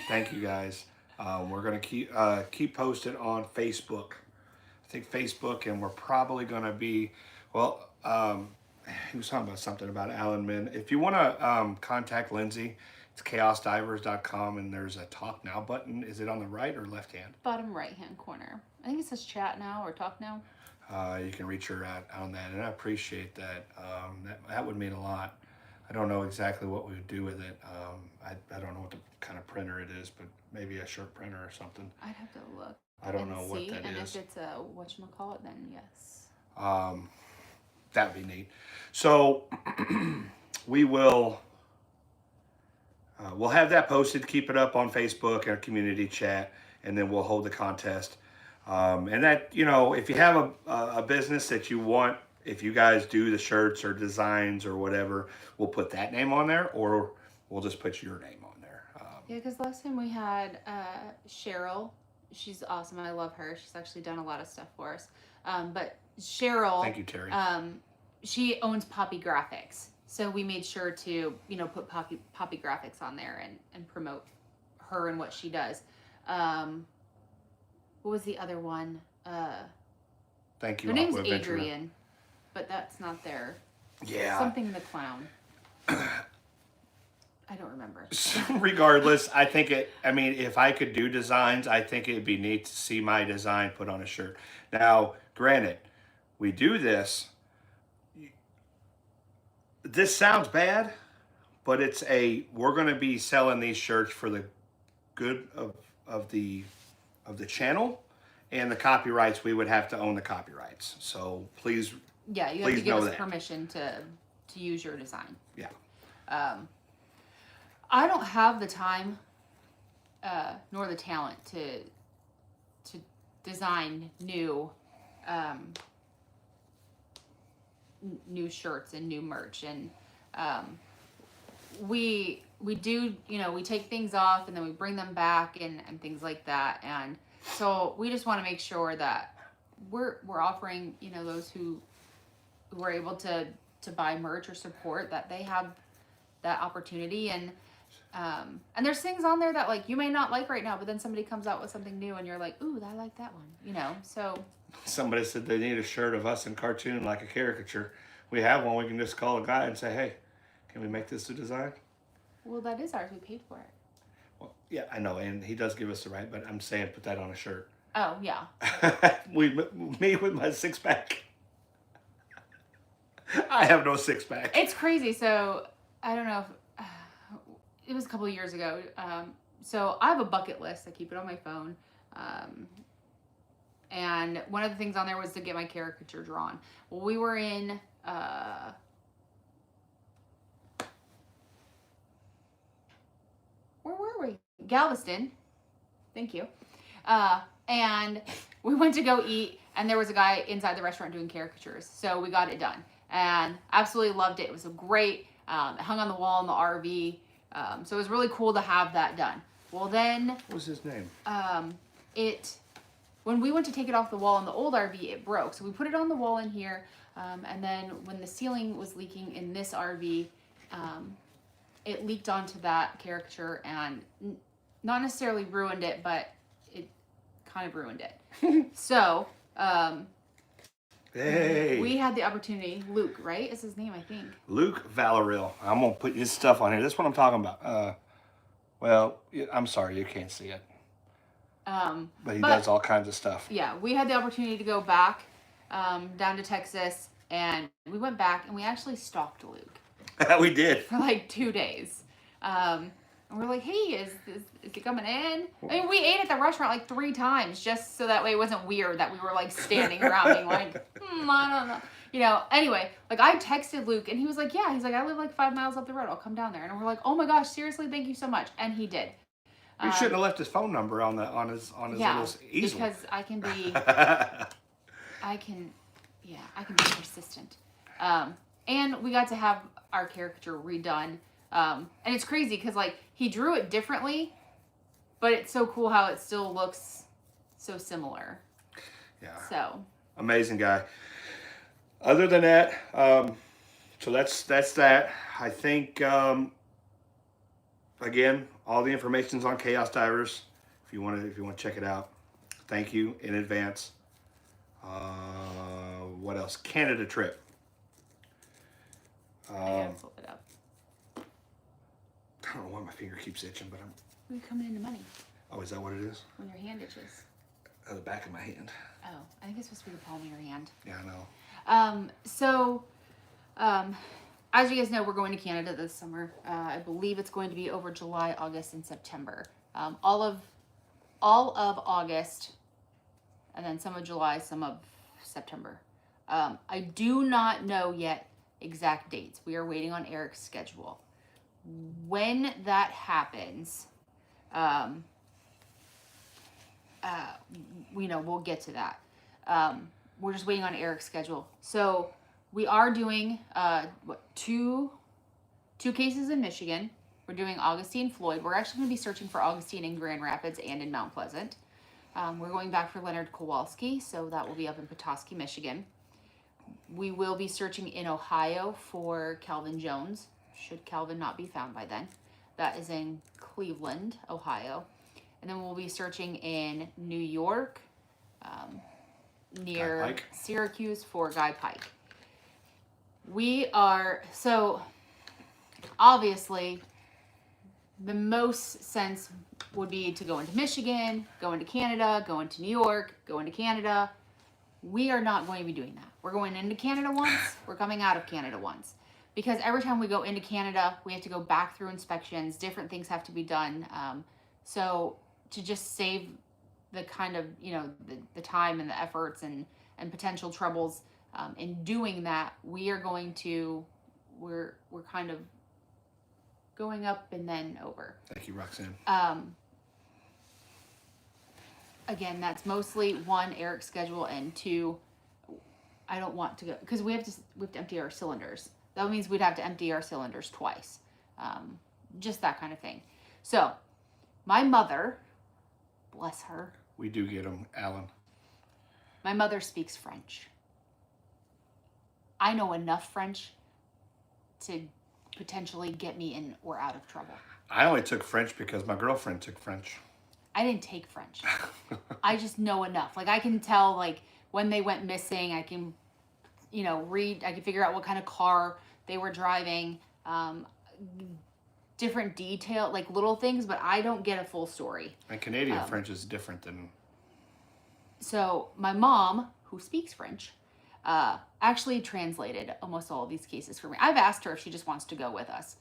thank you guys. We're going to keep posted on Facebook. I think Facebook, and we're probably going to be, well, he was talking about something about Alan Min. If you want to contact Lindsay, it's ChaosDivers.com, and there's a Talk Now button. Is it on the right or left hand? Bottom right hand corner. I think it says Chat Now or Talk Now. You can reach her out on that, and I appreciate that. That would mean a lot. I don't know exactly what we would do with it. I don't know what the kind of printer it is, but maybe a shirt printer or something. I'd have to look. I don't know what that and is. if it's a whatchamacallit, then yes. That'd be neat. So we will we'll have that posted. Keep it up on Facebook, our community chat, and then we'll hold the contest. And that, if you have a business that you want, if you guys do the shirts or designs or whatever, we'll put that name on there, or we'll just put your name on there. Yeah, because last time we had Cheryl. She's awesome. I love her. She's actually done a lot of stuff for us. But Cheryl. Thank you, Terry. She owns Poppy Graphics. So we made sure to, put Poppy Graphics on there and promote her and what she does. What was the other one? Thank you. Her name's Adrian, but that's not there. Yeah. Something the clown. I don't remember. Regardless, I think if I could do designs, I think it'd be neat to see my design put on a shirt. Now, granted, we do this. This sounds bad, but we're going to be selling these shirts for the good of the channel, and the copyrights, we would have to own the copyrights. So please, yeah, you have to give us permission to use your design. Yeah. I don't have the time nor the talent to design new shirts and new merch, and we do, we take things off and then we bring them back and things like that, and so we just want to make sure that we're offering, those who are able to buy merch or support, that they have that opportunity. And there's things on there that like you may not like right now, but then somebody comes out with something new and you're like, ooh, I like that one, so Somebody said they need a shirt of us in cartoon, like a caricature. We have one. We can just call a guy and say, hey, can we make this a design? Well, that is ours. We paid for it. Well, yeah, I know, and he does give us the right, but I'm saying put that on a shirt. Oh, yeah. Me with my six pack. I have no six pack. It's crazy. So, I don't know if it was a couple of years ago. So, I have a bucket list. I keep it on my phone. And one of the things on there was to get my caricature drawn. Well, we were in where were we? Galveston. Thank you. And we went to go eat, and there was a guy inside the restaurant doing caricatures. So we got it done, and absolutely loved it. It was great. It hung on the wall in the RV. So it was really cool to have that done. Well, then What was his name? When we went to take it off the wall in the old RV, it broke. So we put it on the wall in here, and then when the ceiling was leaking in this RV, it leaked onto that caricature and not necessarily ruined it, but it kind of ruined it. So, Hey. we had the opportunity, Luke, right? Is his name, I think. Luke Valerill. I'm going to put his stuff on here. This is what I'm talking about. Well, I'm sorry, you can't see it. But he does all kinds of stuff. Yeah, we had the opportunity to go back down to Texas, and we went back, and we actually stalked Luke. We did. For like 2 days. And we're like, hey, is he coming in? I mean, we ate at the restaurant like 3 times just so that way it wasn't weird that we were like standing around being like, I don't know. You know, anyway, like I texted Luke and he was like, yeah, he's like, I live like 5 miles up the road. I'll come down there. And we're like, oh my gosh, seriously, thank you so much. And he did. You shouldn't have left his phone number on his little easel. Because I can be persistent. And we got to have our caricature redone. And it's crazy because like he drew it differently, but it's so cool how it still looks so similar. Yeah. So amazing guy. Other than that, so that's that. I think again, all the information's on ChaosDivers. If you want to check it out. Thank you in advance. What else? Canada trip. I gotta pull it up. I don't know why my finger keeps itching, but We're coming into money oh, is that what it is? when your hand itches. The back of my hand. Oh, I think it's supposed to be the palm of your hand. Yeah, I know. As you guys know, we're going to Canada this summer. I believe it's going to be over July, August, and September. All of August, and then some of July, some of September. I do not know yet exact dates. We are waiting on Eric's schedule. When that happens, we'll get to that. We're just waiting on Eric's schedule. So we are doing two cases in Michigan. We're doing Augustine Floyd. We're actually going to be searching for Augustine in Grand Rapids and in Mount Pleasant. We're going back for Leonard Kowalski, so that will be up in Petoskey, Michigan. We will be searching in Ohio for Calvin Jones, should Calvin not be found by then. That is in Cleveland, Ohio. And then we'll be searching in New York, near Syracuse for Guy Pike. So obviously the most sense would be to go into Michigan, go into Canada, go into New York, go into Canada. We are not going to be doing that. We're going into Canada once, we're coming out of Canada once. Because every time we go into Canada, we have to go back through inspections, different things have to be done. So to just save the kind of, the time and the efforts and potential troubles in doing that, we're kind of going up and then over. Thank you, Roxanne. Again, that's mostly 1, Eric's schedule, and 2, I don't want to go because we have to empty our cylinders. That means we'd have to empty our cylinders twice. Just that kind of thing. So my mother, bless her. We do get them, Alan. My mother speaks French. I know enough French to potentially get me in or out of trouble. I only took French because my girlfriend took French. I didn't take French. I just know enough. Like I can tell, like when they went missing. I can, read. I can figure out what kind of car they were driving. Different detail, like little things, but I don't get a full story. And Canadian French is different than. So my mom, who speaks French, actually translated almost all of these cases for me. I've asked her if she just wants to go with us,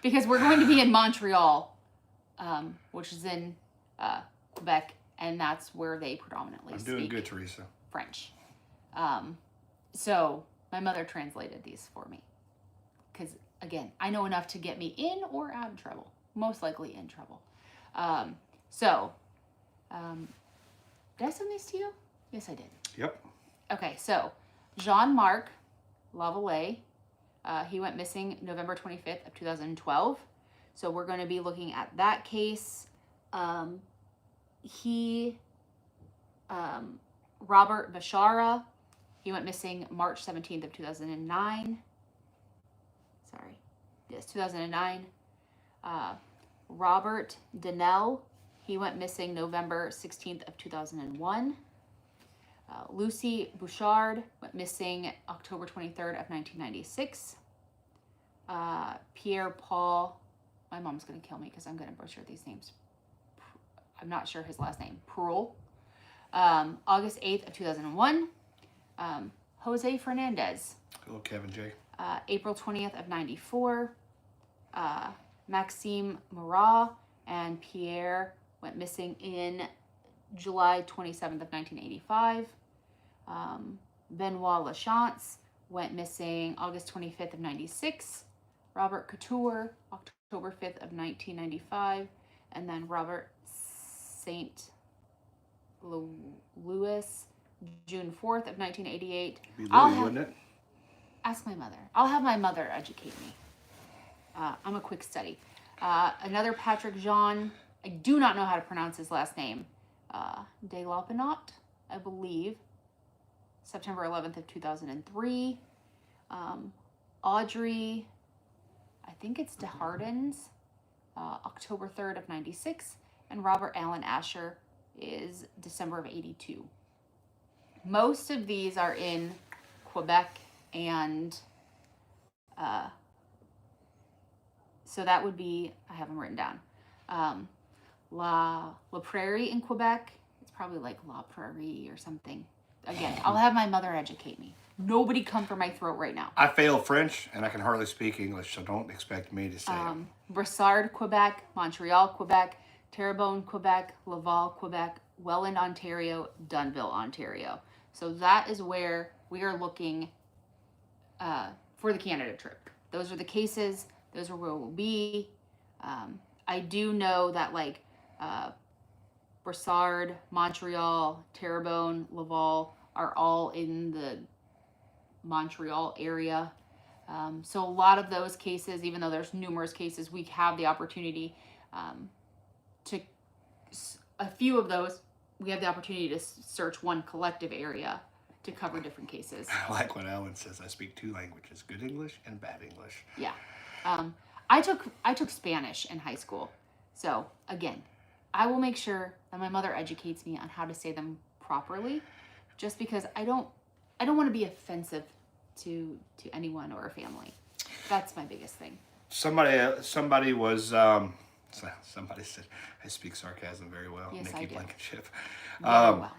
because we're going to be in Montreal, which is in Quebec, and that's where they predominantly speak. I'm doing good, Teresa. French. So my mother translated these for me, because again, I know enough to get me in or out of trouble. Most likely in trouble. Did I send these to you? Yes, I did. Yep. Okay, so Jean-Marc Lavallee, he went missing November 25th of 2012. So we're going to be looking at that case. Robert Bashara, he went missing March 17th of 2009. Sorry. Yes, 2009. Robert Donnell, he went missing November 16th of 2001. Lucy Bouchard went missing October 23rd of 1996. Pierre Paul, my mom's going to kill me because I'm going to butcher these names. I'm not sure his last name. Perul. August 8th of 2001. Jose Fernandez. Hello, Kevin J. April 20th of 94. Maxime Murat and Pierre went missing in July 27th of 1985. Benoit Lachance went missing August 25th of 96. Robert Couture, October 5th of 1995. And then Robert St. Louis, June 4th of 1988. Be Louis, wouldn't it? Ask my mother. I'll have my mother educate me. I'm a quick study. Another Patrick Jean. I do not know how to pronounce his last name. De Lopinot, I believe. September 11th of 2003. Audrey, I think it's DeHardens, October 3rd of 96. And Robert Allen Asher is December of 82. Most of these are in Quebec, and so that would be, I have them written down. La Prairie in Quebec. It's probably like La Prairie or something. Again, I'll have my mother educate me. Nobody come for my throat right now. I fail French, and I can hardly speak English, so don't expect me to say it. Brossard, Quebec. Montreal, Quebec. Terrebonne, Quebec. Laval, Quebec. Welland, Ontario. Dunnville, Ontario. So that is where we are looking for the Canada trip. Those are the cases. Those are where we'll be. I do know that like Brossard, Montreal, Terrebonne, Laval are all in the Montreal area. So a lot of those cases, even though there's numerous cases, we have the opportunity a few of those, we have the opportunity to search one collective area to cover different cases. I like when Alan says I speak two languages, good English and bad English. Yeah. I took Spanish in high school. So again, I will make sure that my mother educates me on how to say them properly, just because I don't want to be offensive to anyone or a family. That's my biggest thing. Somebody was somebody said I speak sarcasm very well. Yes, Nikki I do. Blankenship. Very well.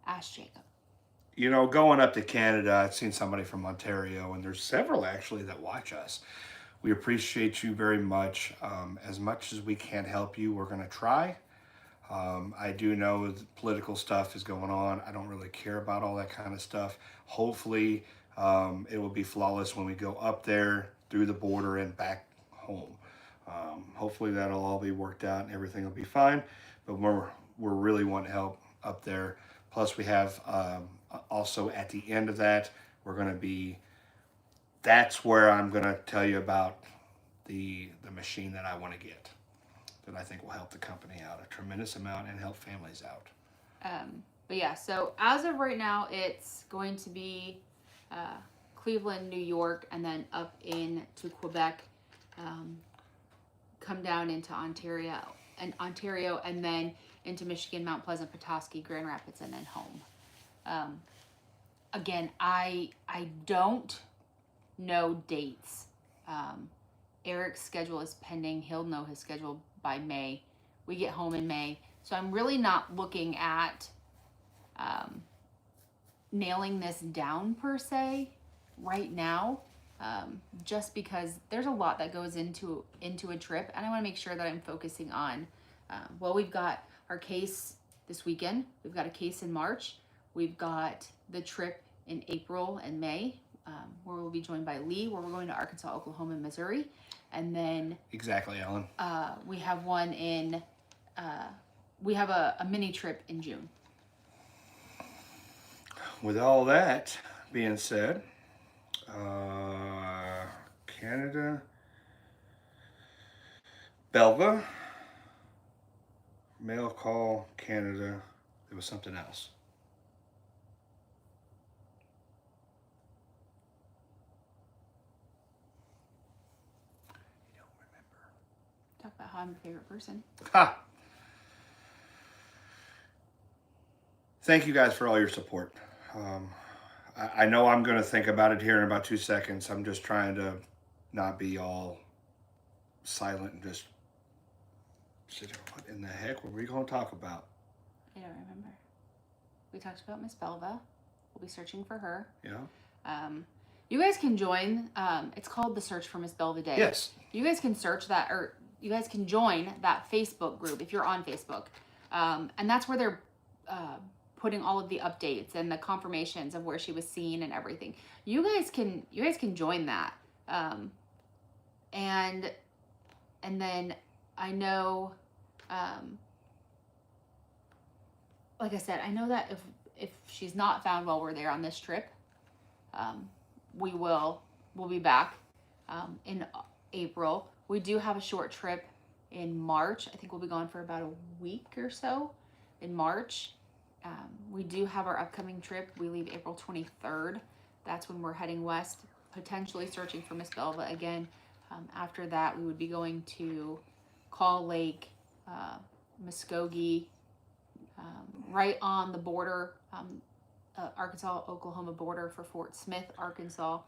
Ask Jacob. You know, going up to Canada, I've seen somebody from Ontario, and there's several actually that watch us. We appreciate you very much. As much as we can help you, we're going to try. I do know the political stuff is going on. I don't really care about all that kind of stuff. Hopefully, it will be flawless when we go up there, through the border, and back home. Hopefully, that'll all be worked out and everything will be fine. But we're really wanting help up there. Plus, we have also at the end of that, we're going to be. That's where I'm going to tell you about the machine that I want to get, that I think will help the company out a tremendous amount and help families out. But yeah, so as of right now, it's going to be Cleveland, New York, and then up into Quebec, come down into Ontario, and then into Michigan, Mount Pleasant, Petoskey, Grand Rapids, and then home. Again, I don't know dates. Eric's schedule is pending. He'll know his schedule by May. We get home in May. So I'm really not looking at nailing this down per se right now, just because there's a lot that goes into a trip, and I want to make sure that I'm focusing on, well, we've got our case this weekend. We've got a case in March. We've got the trip in April and May, where we'll be joined by Lee, where we're going to Arkansas, Oklahoma, and Missouri. And then Exactly, Ellen. we have one in, we have a mini trip in June. With all that being said, Canada, Belva, mail call, Canada. There was something else. You don't remember. Talk about how I'm a favorite person. Ha! Thank you guys for all your support. I know I'm going to think about it here in about 2 seconds. I'm just trying to not be all silent and just sit there. What in the heck were we going to talk about? I don't remember. We talked about Miss Belva. We'll be searching for her. Yeah. You guys can join. It's called the Search for Miss Belva Day. Yes. You guys can search that, or you guys can join that Facebook group if you're on Facebook, and that's where they're putting all of the updates and the confirmations of where she was seen and everything. You guys can join that, and then I know, like I said, I know that if she's not found while we're there on this trip, we'll be back in April. We do have a short trip in March. I think we'll be gone for about a week or so in March. We do have our upcoming trip. We leave April 23rd. That's when we're heading west, potentially searching for Miss Belva again. After that, we would be going to Call Lake, Muskogee, right on the border, Arkansas-Oklahoma border for Fort Smith, Arkansas,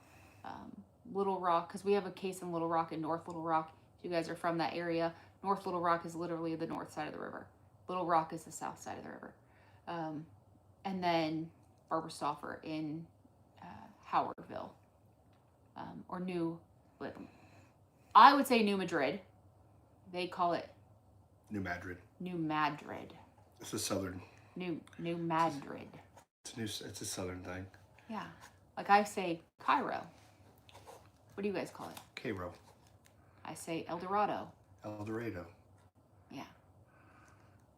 Little Rock, because we have a case in Little Rock and North Little Rock. If you guys are from that area, North Little Rock is literally the north side of the river. Little Rock is the south side of the river. And then Barbara Stauffer in Howardville, or I would say New Madrid. They call it New Madrid. New Madrid. It's a southern. New Madrid. It's a southern thing. Yeah, like I say Cairo. What do you guys call it? Cairo. I say El Dorado. El Dorado. Yeah.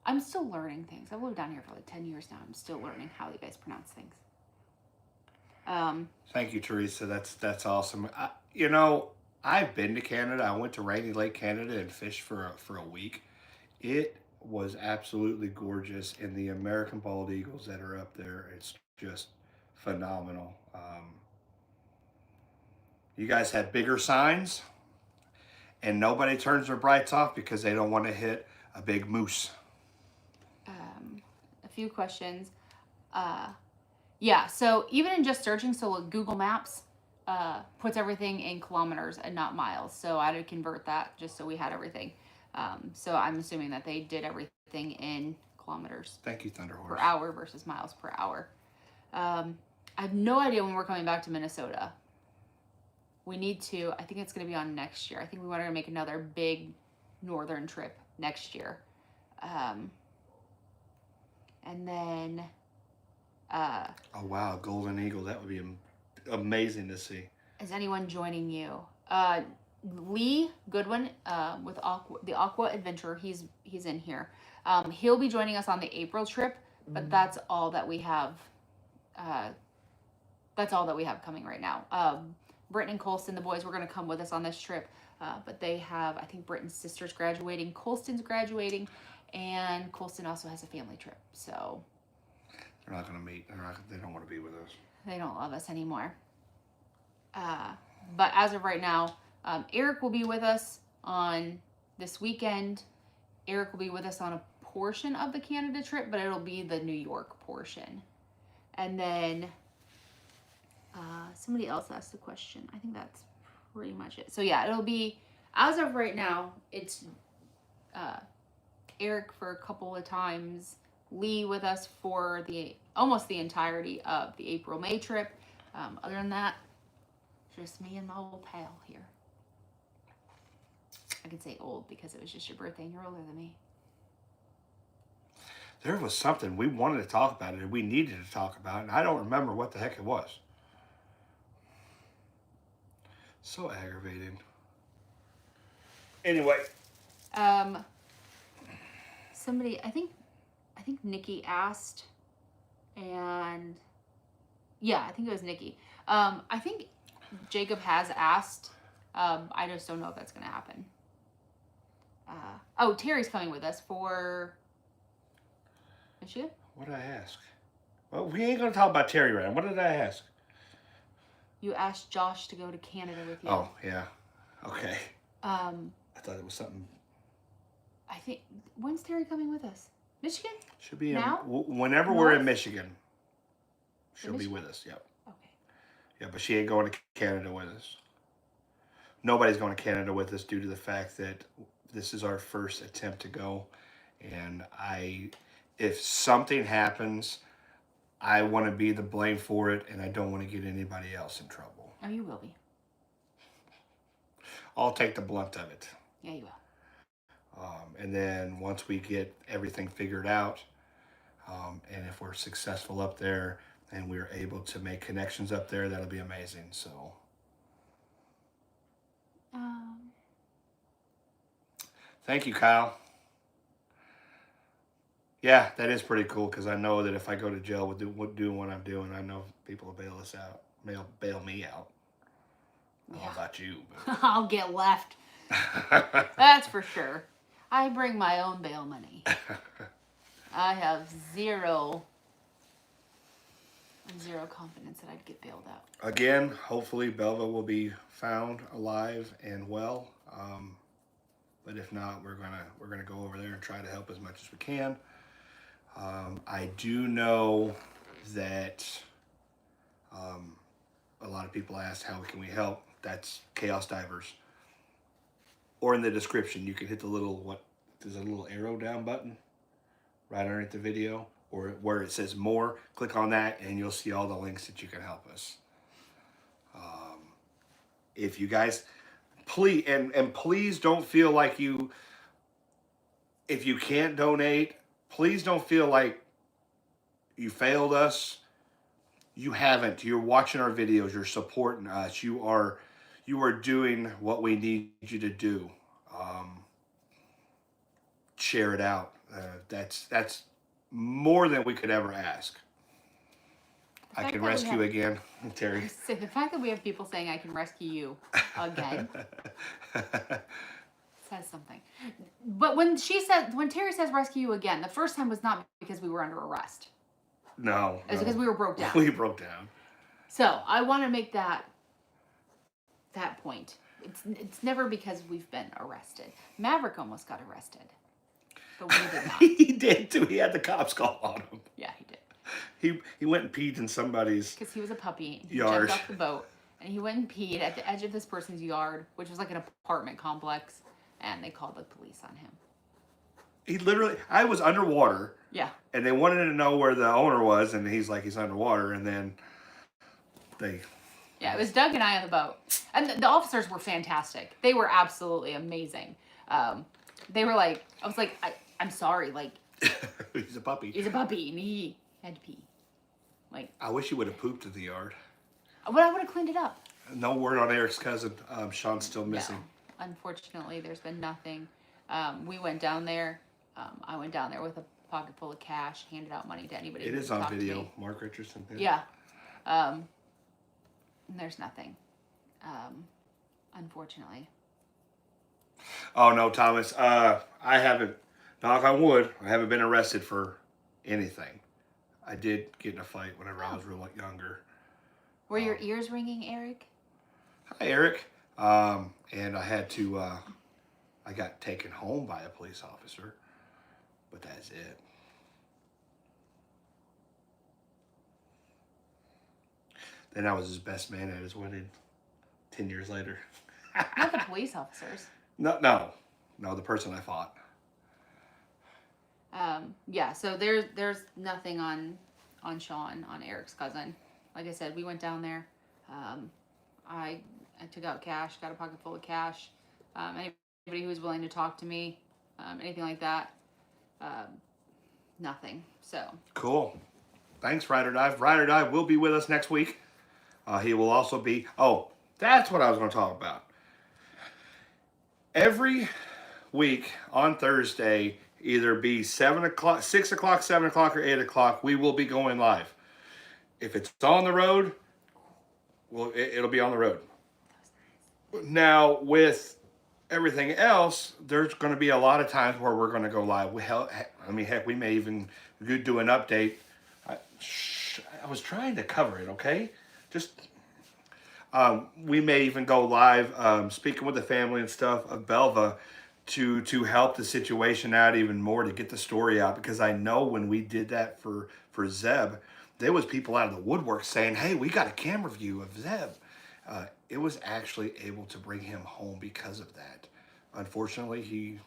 I'm still learning things. I've lived down here for like 10 years now. I'm still learning how you guys pronounce things. Thank you, Teresa. That's awesome. I've been to Canada. I went to Rainy Lake, Canada, and fished for a week. It was absolutely gorgeous, and the American bald eagles that are up there, it's just phenomenal. You guys have bigger signs, and nobody turns their brights off because they don't want to hit a big moose. A few questions. Yeah, so even in just searching, so like Google Maps puts everything in kilometers and not miles. So I had to convert that just so we had everything. So I'm assuming that they did everything in kilometers. Thank you, Thunderhorse. Per hour versus miles per hour. I have no idea when we're coming back to Minnesota. We need to, I think it's going to be on next year. I think we want to make another big northern trip next year. And then... oh, wow, Golden Eagle. That would be amazing to see. Is anyone joining you? Lee Goodwin with the Aqua Adventurer. He's in here. He'll be joining us on the April trip, but that's all that we have. That's all that we have coming right now. Britton and Colston, the boys, were going to come with us on this trip, but they have, I think Britton's sister's graduating, Colston's graduating, and Colston also has a family trip. So they're not going to meet. They don't want to be with us. They don't love us anymore. But as of right now, Eric will be with us on this weekend. Eric will be with us on a portion of the Canada trip, but it'll be the New York portion. And then somebody else asked the question. I think that's pretty much it. So yeah, it'll be, as of right now, it's Eric for a couple of times, Lee with us for almost the entirety of the April-May trip. Other than that, just me and my old pal here. I can say old because it was just your birthday and you're older than me. There was something we wanted to talk about it and we needed to talk about, and I don't remember what the heck it was. So aggravating. Anyway. Somebody, I think Nikki asked, and yeah, I think it was Nikki. I think Jacob has asked. I just don't know if that's going to happen. Oh, Terry's coming with us for Michigan? What did I ask? Well, we ain't going to talk about Terry right now. What did I ask? You asked Josh to go to Canada with you. Oh, yeah. Okay. I thought it was something. I think, when's Terry coming with us? Michigan? Should be now? Whenever we're in Michigan. She'll be with us, yep. Okay. Yeah, but she ain't going to Canada with us. Nobody's going to Canada with us due to the fact that this is our first attempt to go. And if something happens, I want to be the blame for it, and I don't want to get anybody else in trouble. Oh, you will be. I'll take the blunt of it. Yeah, you will. And then once we get everything figured out, and if we're successful up there and we're able to make connections up there, that'll be amazing. So, thank you, Kyle. Yeah, that is pretty cool because I know that if I go to jail with doing what I'm doing, I know people will bail us out, bail me out. I don't know about you. But... I'll get left. That's for sure. I bring my own bail money. I have zero confidence that I'd get bailed out. Again, hopefully Belva will be found alive and well. But if not, we're gonna go over there and try to help as much as we can. I do know that a lot of people asked how can we help. That's ChaosDivers. Or in the description, you can hit the little, there's a little arrow down button right underneath the video, or where it says more, click on that and you'll see all the links that you can help us. If you guys, please, and please don't feel like if you can't donate, please don't feel like you failed us. You haven't. You're watching our videos, you're supporting us, you are doing what we need you to do. Share it out. That's more than we could ever ask. I can rescue again, Terry. The fact that we have people saying I can rescue you again says something. But when Terry says rescue you again, the first time was not because we were under arrest. No. It was because we were broke down. We broke down. So I want to make that point. It's never because we've been arrested. Maverick almost got arrested, but we did not. He did too. He had the cops call on him. Yeah, he did. He went and peed in somebody's because he was a puppy. He yard. Jumped off the boat and he went and peed at the edge of this person's yard, which was like an apartment complex, and they called the police on him. He literally, I was underwater. Yeah. And they wanted to know where the owner was, and he's like, he's underwater, and then they... Yeah, it was Doug and I on the boat. And the officers were fantastic. They were absolutely amazing. They were like, I was like, I'm sorry, like... He's a puppy. He's a puppy, and he had to pee. Like... I wish he would have pooped in the yard. But I would have cleaned it up. No word on Eric's cousin. Sean's still missing. No. Unfortunately, there's been nothing. We went down there. I went down there with a pocket full of cash, handed out money to anybody. It is on video, Mark Richardson. Yeah. And there's nothing. Unfortunately. Oh no, Thomas. I haven't, knock on wood, I haven't been arrested for anything. I did get in a fight whenever I was real younger. Were your ears ringing, Eric? Hi, Eric. And I had to, I got taken home by a police officer, but that's it. Then I was his best man at his wedding 10 years later. Not the police officers. No, the person I fought. Yeah, so there's nothing on Sean, on Eric's cousin. Like I said, we went down there. I took out cash, got a pocket full of cash. Anybody who was willing to talk to me, anything like that, nothing. So Cool. Thanks, Ride or Dive. Ride or Dive will be with us next week. He will also be. Oh, that's what I was going to talk about. Every week on Thursday, either be 7 o'clock, 6 o'clock, 7 o'clock, or 8 o'clock, we will be going live. If it's on the road, well, it'll be on the road. Now, with everything else, there's going to be a lot of times where we're going to go live. Heck, we may even do an update. I was trying to cover it, okay? We may even go live, speaking with the family and stuff of Belva to help the situation out even more, to get the story out. Because I know when we did that for Zeb, there was people out of the woodwork saying, hey, we got a camera view of Zeb. It was actually able to bring him home because of that. Unfortunately, he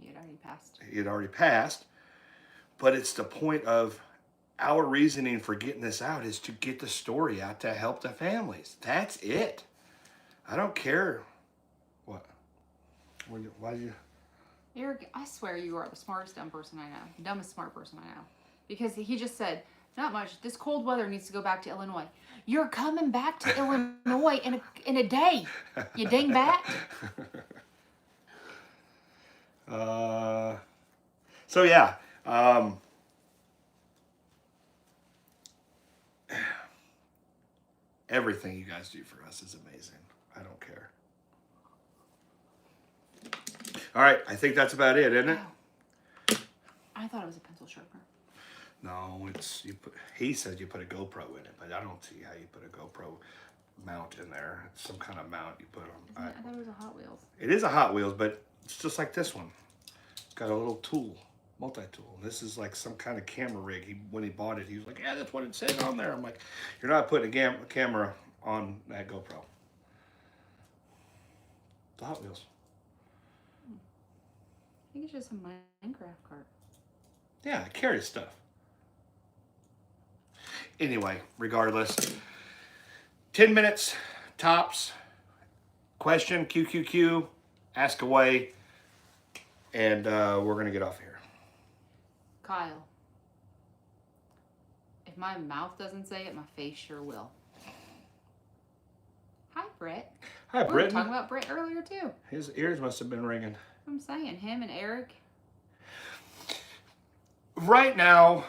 had already passed. But it's the point of our reasoning for getting this out is to get the story out to help the families. That's it. I don't care. What? Why do you? Eric, I swear you are the smartest dumb person I know. Dumbest smart person I know. Because he just said, not much. This cold weather needs to go back to Illinois. You're coming back to Illinois in a day. You dingbat. So yeah. Everything you guys do for us is amazing. I don't care. All right, I think that's about it, isn't it? Oh. I thought it was a pencil sharpener. No, he said you put a GoPro in it, but I don't see how you put a GoPro mount in there. It's some kind of mount you put on. I thought it was a Hot Wheels. It is a Hot Wheels, but it's just like this one. It's got a little tool, multi-tool. This is like some kind of camera rig. When he bought it, he was like, yeah, that's what it said on there. I'm like, you're not putting a camera on that GoPro. The Hot Wheels. I think it's just a Minecraft cart. Yeah, it carries stuff. Anyway, regardless, 10 minutes tops. Question, QQQ, ask away, and we're going to get off here. Kyle, if my mouth doesn't say it, my face sure will. Hi, Brett. Hi, Brett. We were talking about Brett earlier, too. His ears must have been ringing. I'm saying, him and Eric. Right now,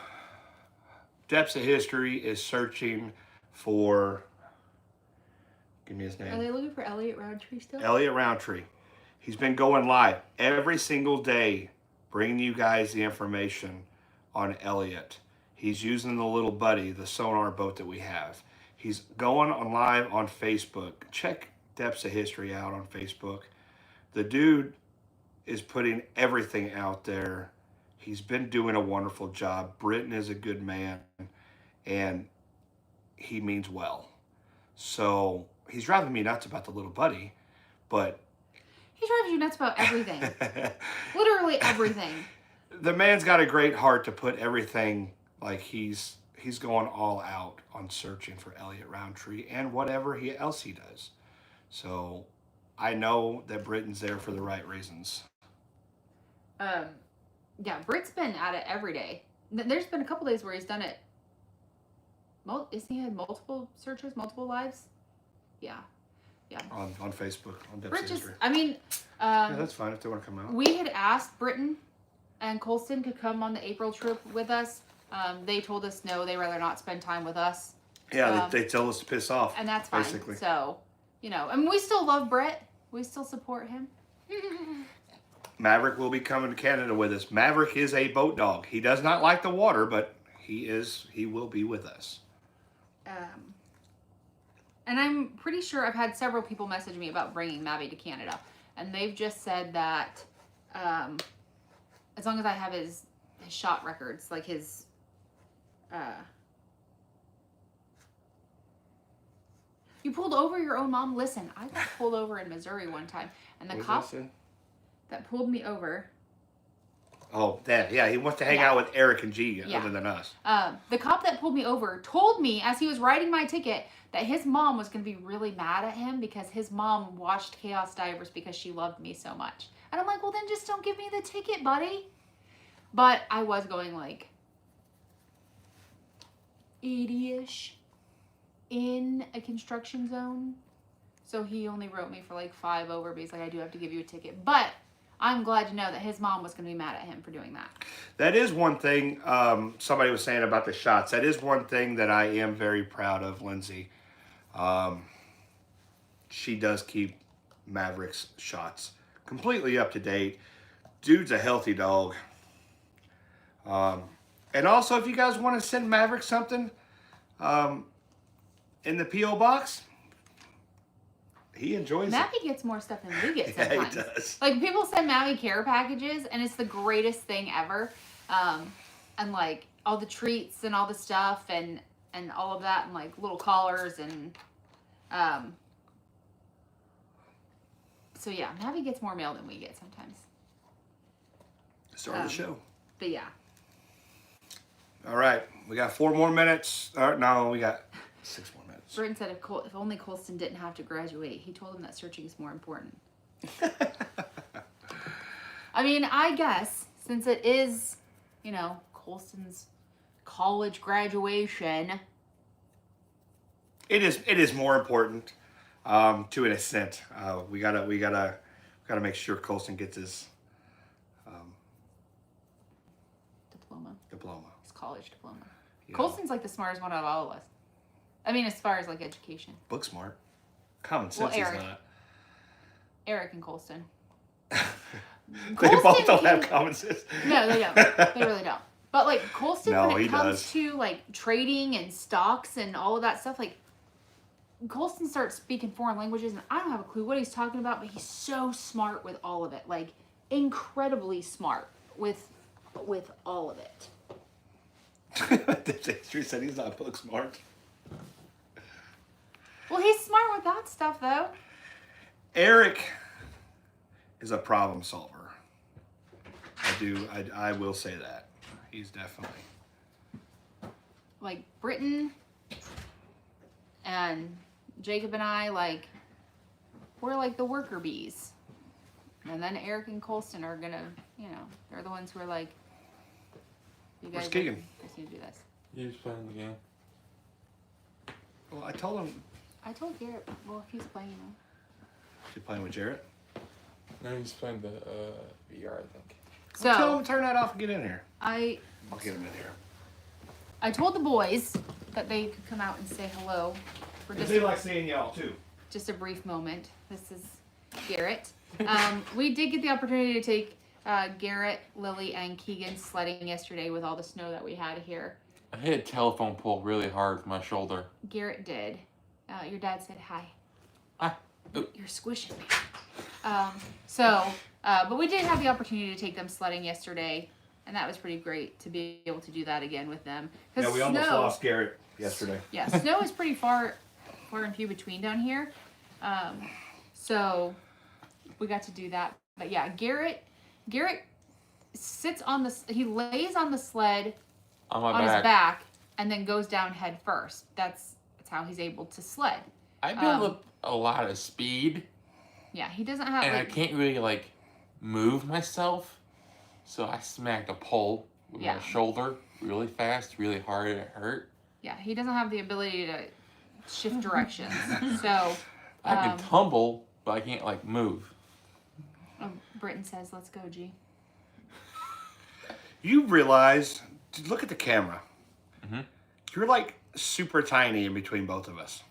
Depths of History is searching for, give me his name. Are they looking for Elliot Roundtree still? Elliot Roundtree. He's been going live every single day, bringing you guys the information on Elliot. He's using the little buddy, the sonar boat that we have. He's going on live on Facebook. Check Depths of History out on Facebook. The dude is putting everything out there. He's been doing a wonderful job. Britton is a good man, and he means well. So he's driving me nuts about the little buddy, but He drives you nuts about everything. Literally everything. The man's got a great heart to put everything, like he's going all out on searching for Elliot Roundtree and whatever else he does. So I know that Britton's there for the right reasons. Yeah, Britt's been at it every day. There's been a couple days where he's done it. Isn't he had multiple searches, multiple lives? Yeah. On Facebook, on Depths Britt of just, History. I mean, Yeah, that's fine if they want to come out. we had asked Britton and Colston to come on the April trip with us. They told us no, they rather not spend time with us. Yeah, they tell us to piss off. And that's fine. Basically. So, I mean, we still love Brett. We still support him. Maverick will be coming to Canada with us. Maverick is a boat dog. He does not like the water, but he will be with us. And I'm pretty sure I've had several people message me about bringing Mabby to Canada. And they've just said that as long as I have his shot records, like his You pulled over your own mom? Listen, I got pulled over in Missouri one time. And the cop that pulled me over... Oh, that, yeah, he wants to hang out with Eric and G other than us. The cop that pulled me over told me as he was writing my ticket that his mom was going to be really mad at him because his mom watched ChaosDivers because she loved me so much. And I'm like, well, then just don't give me the ticket, buddy. But I was going like 80-ish in a construction zone. So he only wrote me for like 5 over, but he's like, I do have to give you a ticket. But I'm glad to know that his mom was going to be mad at him for doing that. That is one thing somebody was saying about the shots. That is one thing that I am very proud of, Lindsay. She does keep Maverick's shots completely up to date. Dude's a healthy dog. And also, if you guys want to send Maverick something in the P.O. box, he enjoys Mavi gets more stuff than we get sometimes. Yeah, he does. Like, people send Mavi care packages, and it's the greatest thing ever. And, like, all the treats and all the stuff and all of that, and, like, little collars and... So, yeah, Mavi gets more mail than we get sometimes. Start the show. But, yeah. All right. We got 4 more minutes. No, we got 6 more minutes. Burton said if only Colston didn't have to graduate, he told him that searching is more important. I mean, I guess, since it is, you know, Colston's college graduation. It is more important, to an extent. We gotta make sure Colston gets his diploma. His college diploma. You Colston's like the smartest one out of all of us. I mean, as far as like education. Book smart. Common sense is not. Eric and Colston. They both don't have common sense. No, they don't. They really don't. But like Colston, when it comes to like trading and stocks and all of that stuff, like Colston starts speaking foreign languages and I don't have a clue what he's talking about, but he's so smart with all of it. Like incredibly smart with all of it. She said he's not book smart. Well, he's smart with that stuff, though. Eric is a problem solver. I will say that. He's definitely. Like, Britton and Jacob and I, like, we're like the worker bees. And then Eric and Colston are gonna, you know, they're the ones who are like, you guys, Where's Keegan? Guys need to do this. He's playing the game. Well, I told him. I told Garrett, well, if he's playing, Is he playing with Jarrett? No, he's playing the VR, I think. So Tell him to turn that off and get in here. I'll get him in here. I told the boys that they could come out and say hello for just, They like seeing y'all too. just a brief moment. This is Garrett. We did get the opportunity to take Garrett, Lily, and Keegan sledding yesterday with all the snow that we had here. I hit a telephone pole really hard with my shoulder. Garrett did. Your dad said hi. Ah. You're squishing me. But we did have the opportunity to take them sledding yesterday, and that was pretty great to be able to do that again with them. Yeah, we almost lost Garrett yesterday. Yeah, snow is pretty far and few between down here. So we got to do that. But yeah, Garrett sits on he lays on the sled on his back and then goes down head first. That's how he's able to sled. I build up a lot of speed. Yeah, he doesn't have. And I can't really move myself, so I smacked a pole with my shoulder really fast, really hard, and it hurt. Yeah, he doesn't have the ability to shift directions. So I can tumble, but I can't move. Britton says, "Let's go, G." You realize? Look at the camera. Mm-hmm. You're like super tiny in between both of us.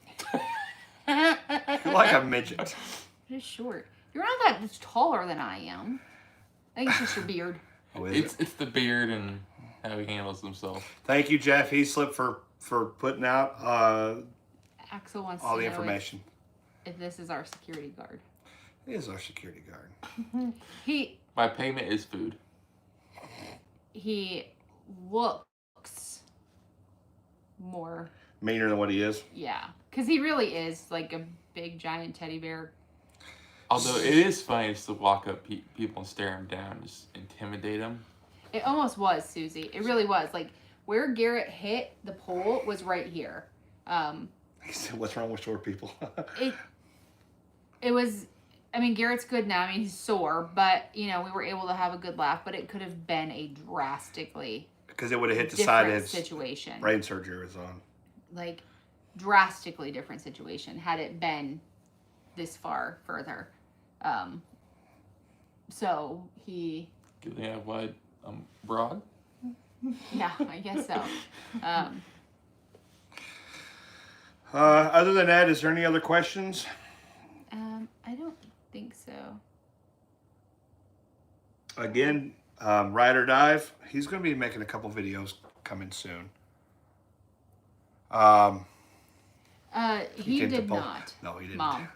You're like a midget. It is short. You're not that much taller than I am. I think it's just your beard. Oh, it's the beard and how he handles himself. Thank you, Jeff Heaslip, for putting out Axel wants all to the know information. if this is our security guard. He is our security guard. My payment is food. He looks more meaner than what he is. Yeah, because he really is like a big giant teddy bear. Although it is funny just to walk up people and stare them down, just intimidate them. It almost was, Susie. It really was. Like, where Garrett hit the pole was right here. He said, "What's wrong with short people?" It was. I mean, Garrett's good now. I mean, he's sore, but we were able to have a good laugh. But it could have been a drastically because it would have hit the side different his situation. brain surgery was on. Like, drastically different situation had it been this far further. So he. Do they have wide broad? Yeah, I guess so. Other than that, is there any other questions? I don't think so. Again, Ride or Dive. He's going to be making a couple videos coming soon. He did not. No, he didn't. Mom.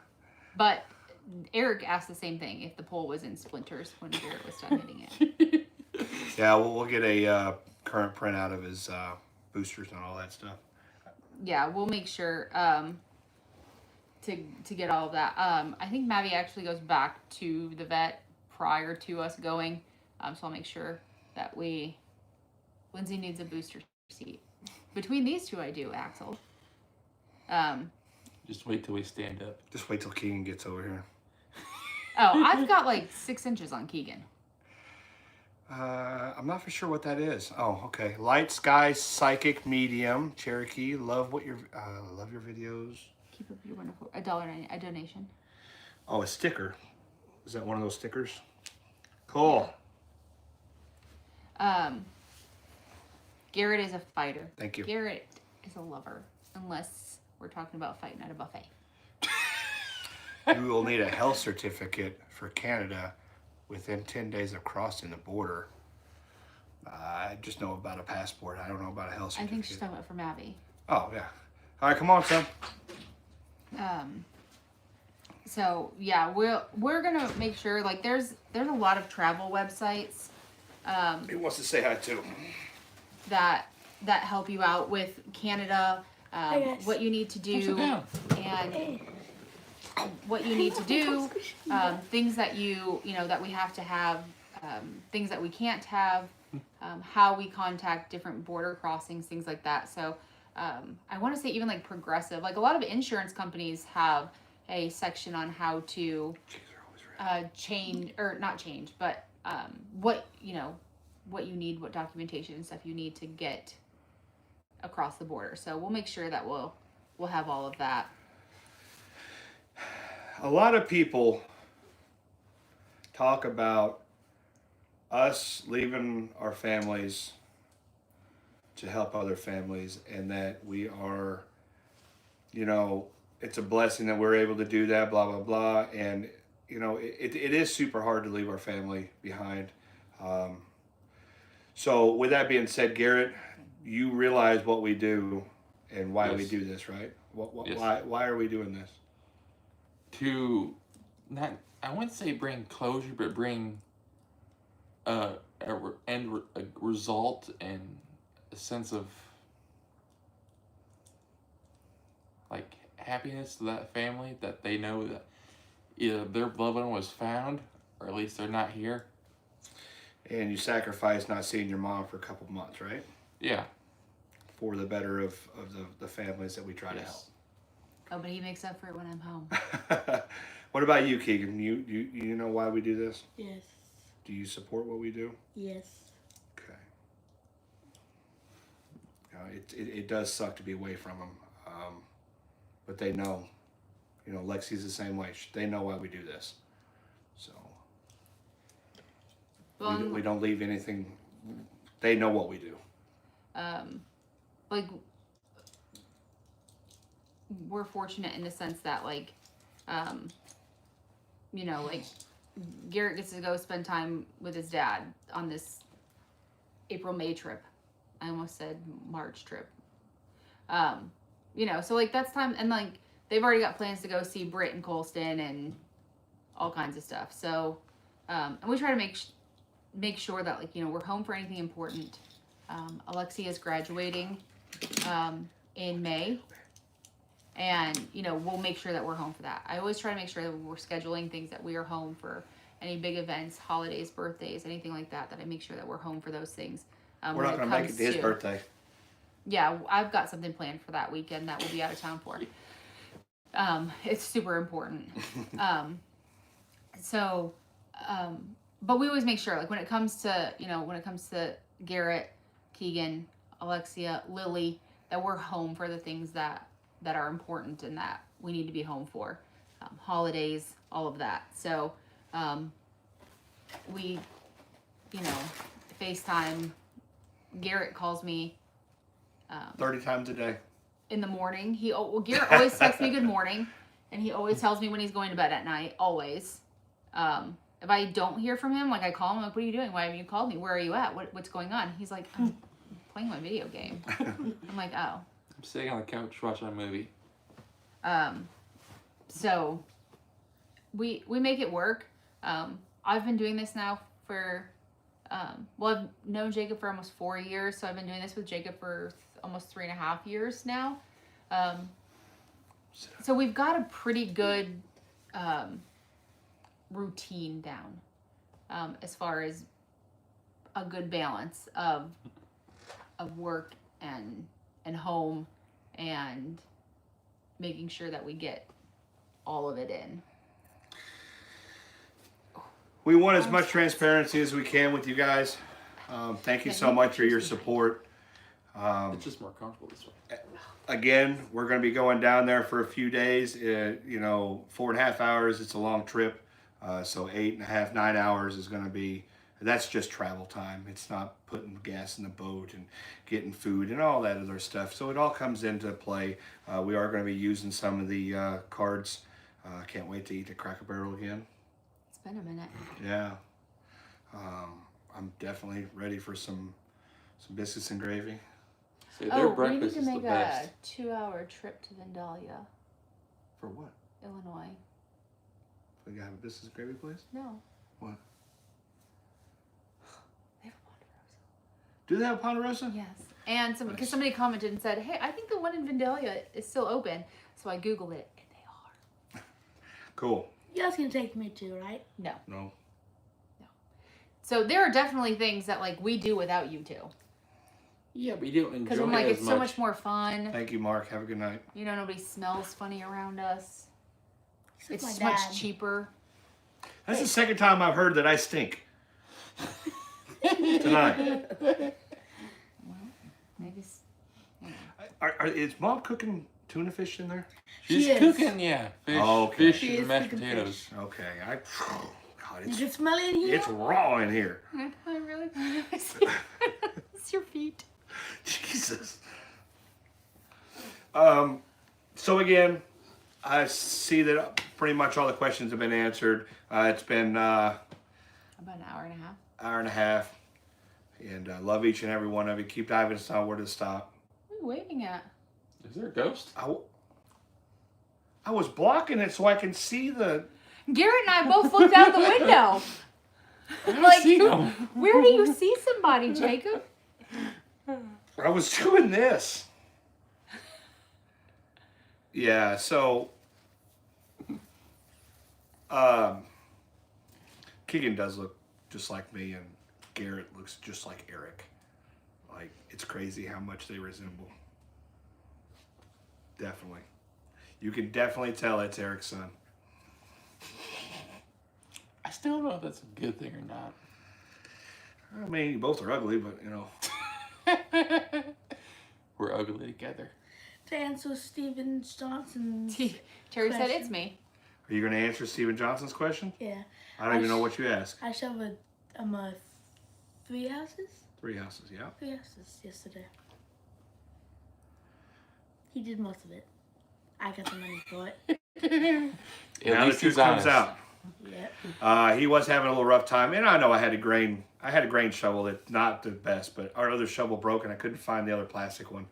But Eric asked the same thing if the pole was in splinters when Garrett was done hitting it. Yeah, we'll get a current printout of his boosters and all that stuff. Yeah, we'll make sure to get all of that. I think Mavi actually goes back to the vet prior to us going, so I'll make sure that Lindsay needs a booster seat. Between these two, I do, Axel. Just wait till we stand up. Just wait till Keegan gets over here. Oh, I've got like 6 inches on Keegan. I'm not for sure what that is. Oh, okay. Light Sky Psychic Medium Cherokee. Love your videos. Keep up your wonderful a donation. Oh, a sticker. Is that one of those stickers? Cool. Garrett is a fighter. Thank you. Garrett is a lover, unless we're talking about fighting at a buffet. You will need a health certificate for Canada within 10 days of crossing the border. I just know about a passport. I don't know about a health certificate. I think she's talking about for Mavi. Oh, yeah. All right, come on, son. So yeah, we're gonna make sure, like, there's a lot of travel websites He wants to say hi too. that help you out with Canada, what you need to do, and what you need to do, things that that we have to have, things that we can't have, how we contact different border crossings, things like that. So I want to say even like Progressive, like a lot of insurance companies have a section on how to change, or not change, but what you need, what documentation and stuff you need to get across the border. So we'll make sure that we'll have all of that. A lot of people talk about us leaving our families to help other families, and that we are, it's a blessing that we're able to do that, blah, blah, blah. And, it is super hard to leave our family behind. So with that being said, Garrett, you realize what we do and why we do this, right? Yes. Why are we doing this? To not, I wouldn't say bring closure, but bring a result and a sense of like happiness to that family, that they know that either their loved one was found or at least they're not here. And you sacrifice not seeing your mom for a couple months, right? Yeah. For the better of the families that we try to help. Oh, but he makes up for it when I'm home. What about you, Keegan? You know why we do this? Yes. Do you support what we do? Yes. Okay. It does suck to be away from them, but they know. Lexi's the same way. They know why we do this. So we don't leave anything. They know what we do. Like, we're fortunate in the sense that, like, like Garrett gets to go spend time with his dad on this April-May trip. I almost said March trip. So like that's time, and like they've already got plans to go see Britt and Colston and all kinds of stuff. So, and we try to make sure that, like, we're home for anything important. Alexia is graduating in May. And, you know, we'll make sure that we're home for that. I always try to make sure that we're scheduling things that we are home for any big events, holidays, birthdays, anything like that, that I make sure that we're home for those things. We're not going to make it his birthday. Yeah, I've got something planned for that weekend that we'll be out of town for. It's super important. But we always make sure, like when it comes to Garrett, Keegan, Alexia, Lily, that we're home for the things that are important and that we need to be home for. Holidays, all of that. So we, FaceTime. Garrett calls me 30 times a day. In the morning. Garrett always texts me good morning, and he always tells me when he's going to bed at night, always. If I don't hear from him, like I call him, I'm like, what are you doing? Why haven't you called me? Where are you at? What's going on? He's like, I'm playing my video game. I'm like, oh. I'm sitting on the couch watching a movie. So we make it work. I've been doing this now for, I've known Jacob for almost 4 years, so I've been doing this with Jacob for almost 3.5 years now. So we've got a pretty good routine down, as far as a good balance of work and home, and making sure that we get all of it in. We want as much transparency as we can with you guys. Thank you so much for your support. It's just more comfortable this way. Again, we're going to be going down there for a few days. 4.5 hours. It's a long trip. So 8.5, 9 hours is going to be, that's just travel time. It's not putting gas in the boat and getting food and all that other stuff. So it all comes into play. We are going to be using some of the cards. Can't wait to eat the Cracker Barrel again. It's been a minute. Yeah. I'm definitely ready for some biscuits and gravy. See, their we need breakfast to is the make a best. 2-hour trip to Vandalia, For what? Illinois. We got a biscuits and gravy place? No. What? They have a Ponderosa. Do they have Ponderosa? Yes. And because somebody commented and said, hey, I think the one in Vandalia is still open. So I Googled it, and they are. Cool. You guys can take me too, right? No. No. So there are definitely things that like we do without you two. Yeah, but you don't enjoy Because I'm it like, as it's so much more fun. Thank you, Mark. Have a good night. Nobody smells funny around us. Except It's my much dad. cheaper. That's the second time I've heard that I stink. Tonight. Maybe. Is Mom cooking tuna fish in there? She's She is. cooking, yeah. Fish, Oh, okay. fish She and is mashed cooking potatoes. Okay. God, You can smell it in here? it's raw in here. I really it's your feet. Jesus. So again, I see that pretty much all the questions have been answered. It's been About an hour and a half. hour and a half. And I love each and every one of you. Keep diving. It's not where to stop. What are you waving at? Is there a ghost? I was blocking it so I can see the... Garrett and I both looked out the window. I don't Like, see them. Where do you see somebody, Jacob? I was doing this. Yeah, so... Keegan does look just like me, and Garrett looks just like Eric. Like, it's crazy how much they resemble. Definitely. You can definitely tell it's Eric's son. I still don't know if that's a good thing or not. I mean, you both are ugly, but, We're ugly together. To answer Steven Johnson's... Terry said it's me. Are you going to answer Steven Johnson's question? Yeah. I don't even know what you asked. I shoveled 3 houses? 3 houses, yeah. 3 houses yesterday. He did most of it. I got the money for it. Now the truth comes out. Yep. He was having a little rough time, and I know I had a grain shovel that's not the best, but our other shovel broke, and I couldn't find the other plastic one.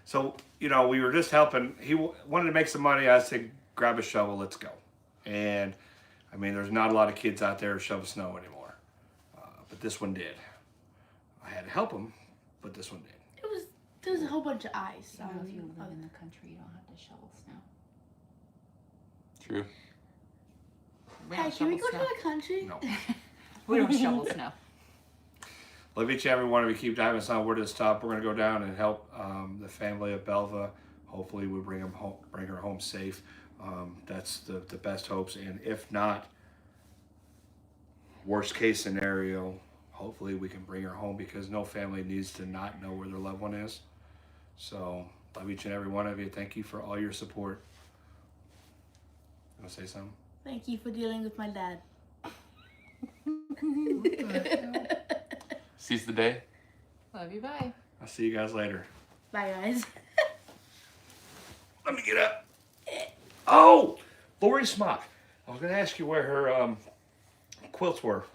So, we were just helping. He wanted to make some money. I said, grab a shovel, let's go. And, I mean, there's not a lot of kids out there shoveling snow anymore. But this one did. I had to help him, but this one did. It was There's a whole bunch of ice. You know, if you live in the country, you don't have to shovel snow. True. We Hey, don't can we shovel go snow. to the country? No. We don't shovel snow. Love each and every one of you. Keep diving us on where to stop. We're gonna go down and help the family of Belva. Hopefully, we bring her home safe. That's the best hopes. And if not, worst case scenario, hopefully we can bring her home because no family needs to not know where their loved one is. So love each and every one of you. Thank you for all your support. You want to say something? Thank you for dealing with my dad. Seize the day. Love you. Bye. I'll see you guys later. Bye, guys. Let me get up. Oh, Lori Smock. I was going to ask you where her quilts were.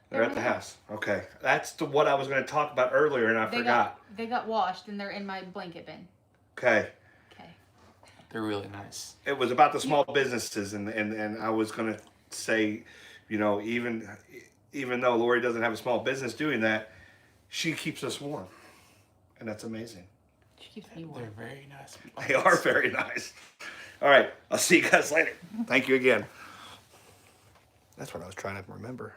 They're at the house. Okay. That's what I was going to talk about earlier, and I forgot. They got washed, and they're in my blanket bin. Okay. Okay. They're really nice. It was about the small businesses, and I was going to say, you know, even though Lori doesn't have a small business doing that, she keeps us warm, and that's amazing. She keeps me warm. They're very nice. They are very nice. All right. I'll see you guys later. Thank you again. That's what I was trying to remember.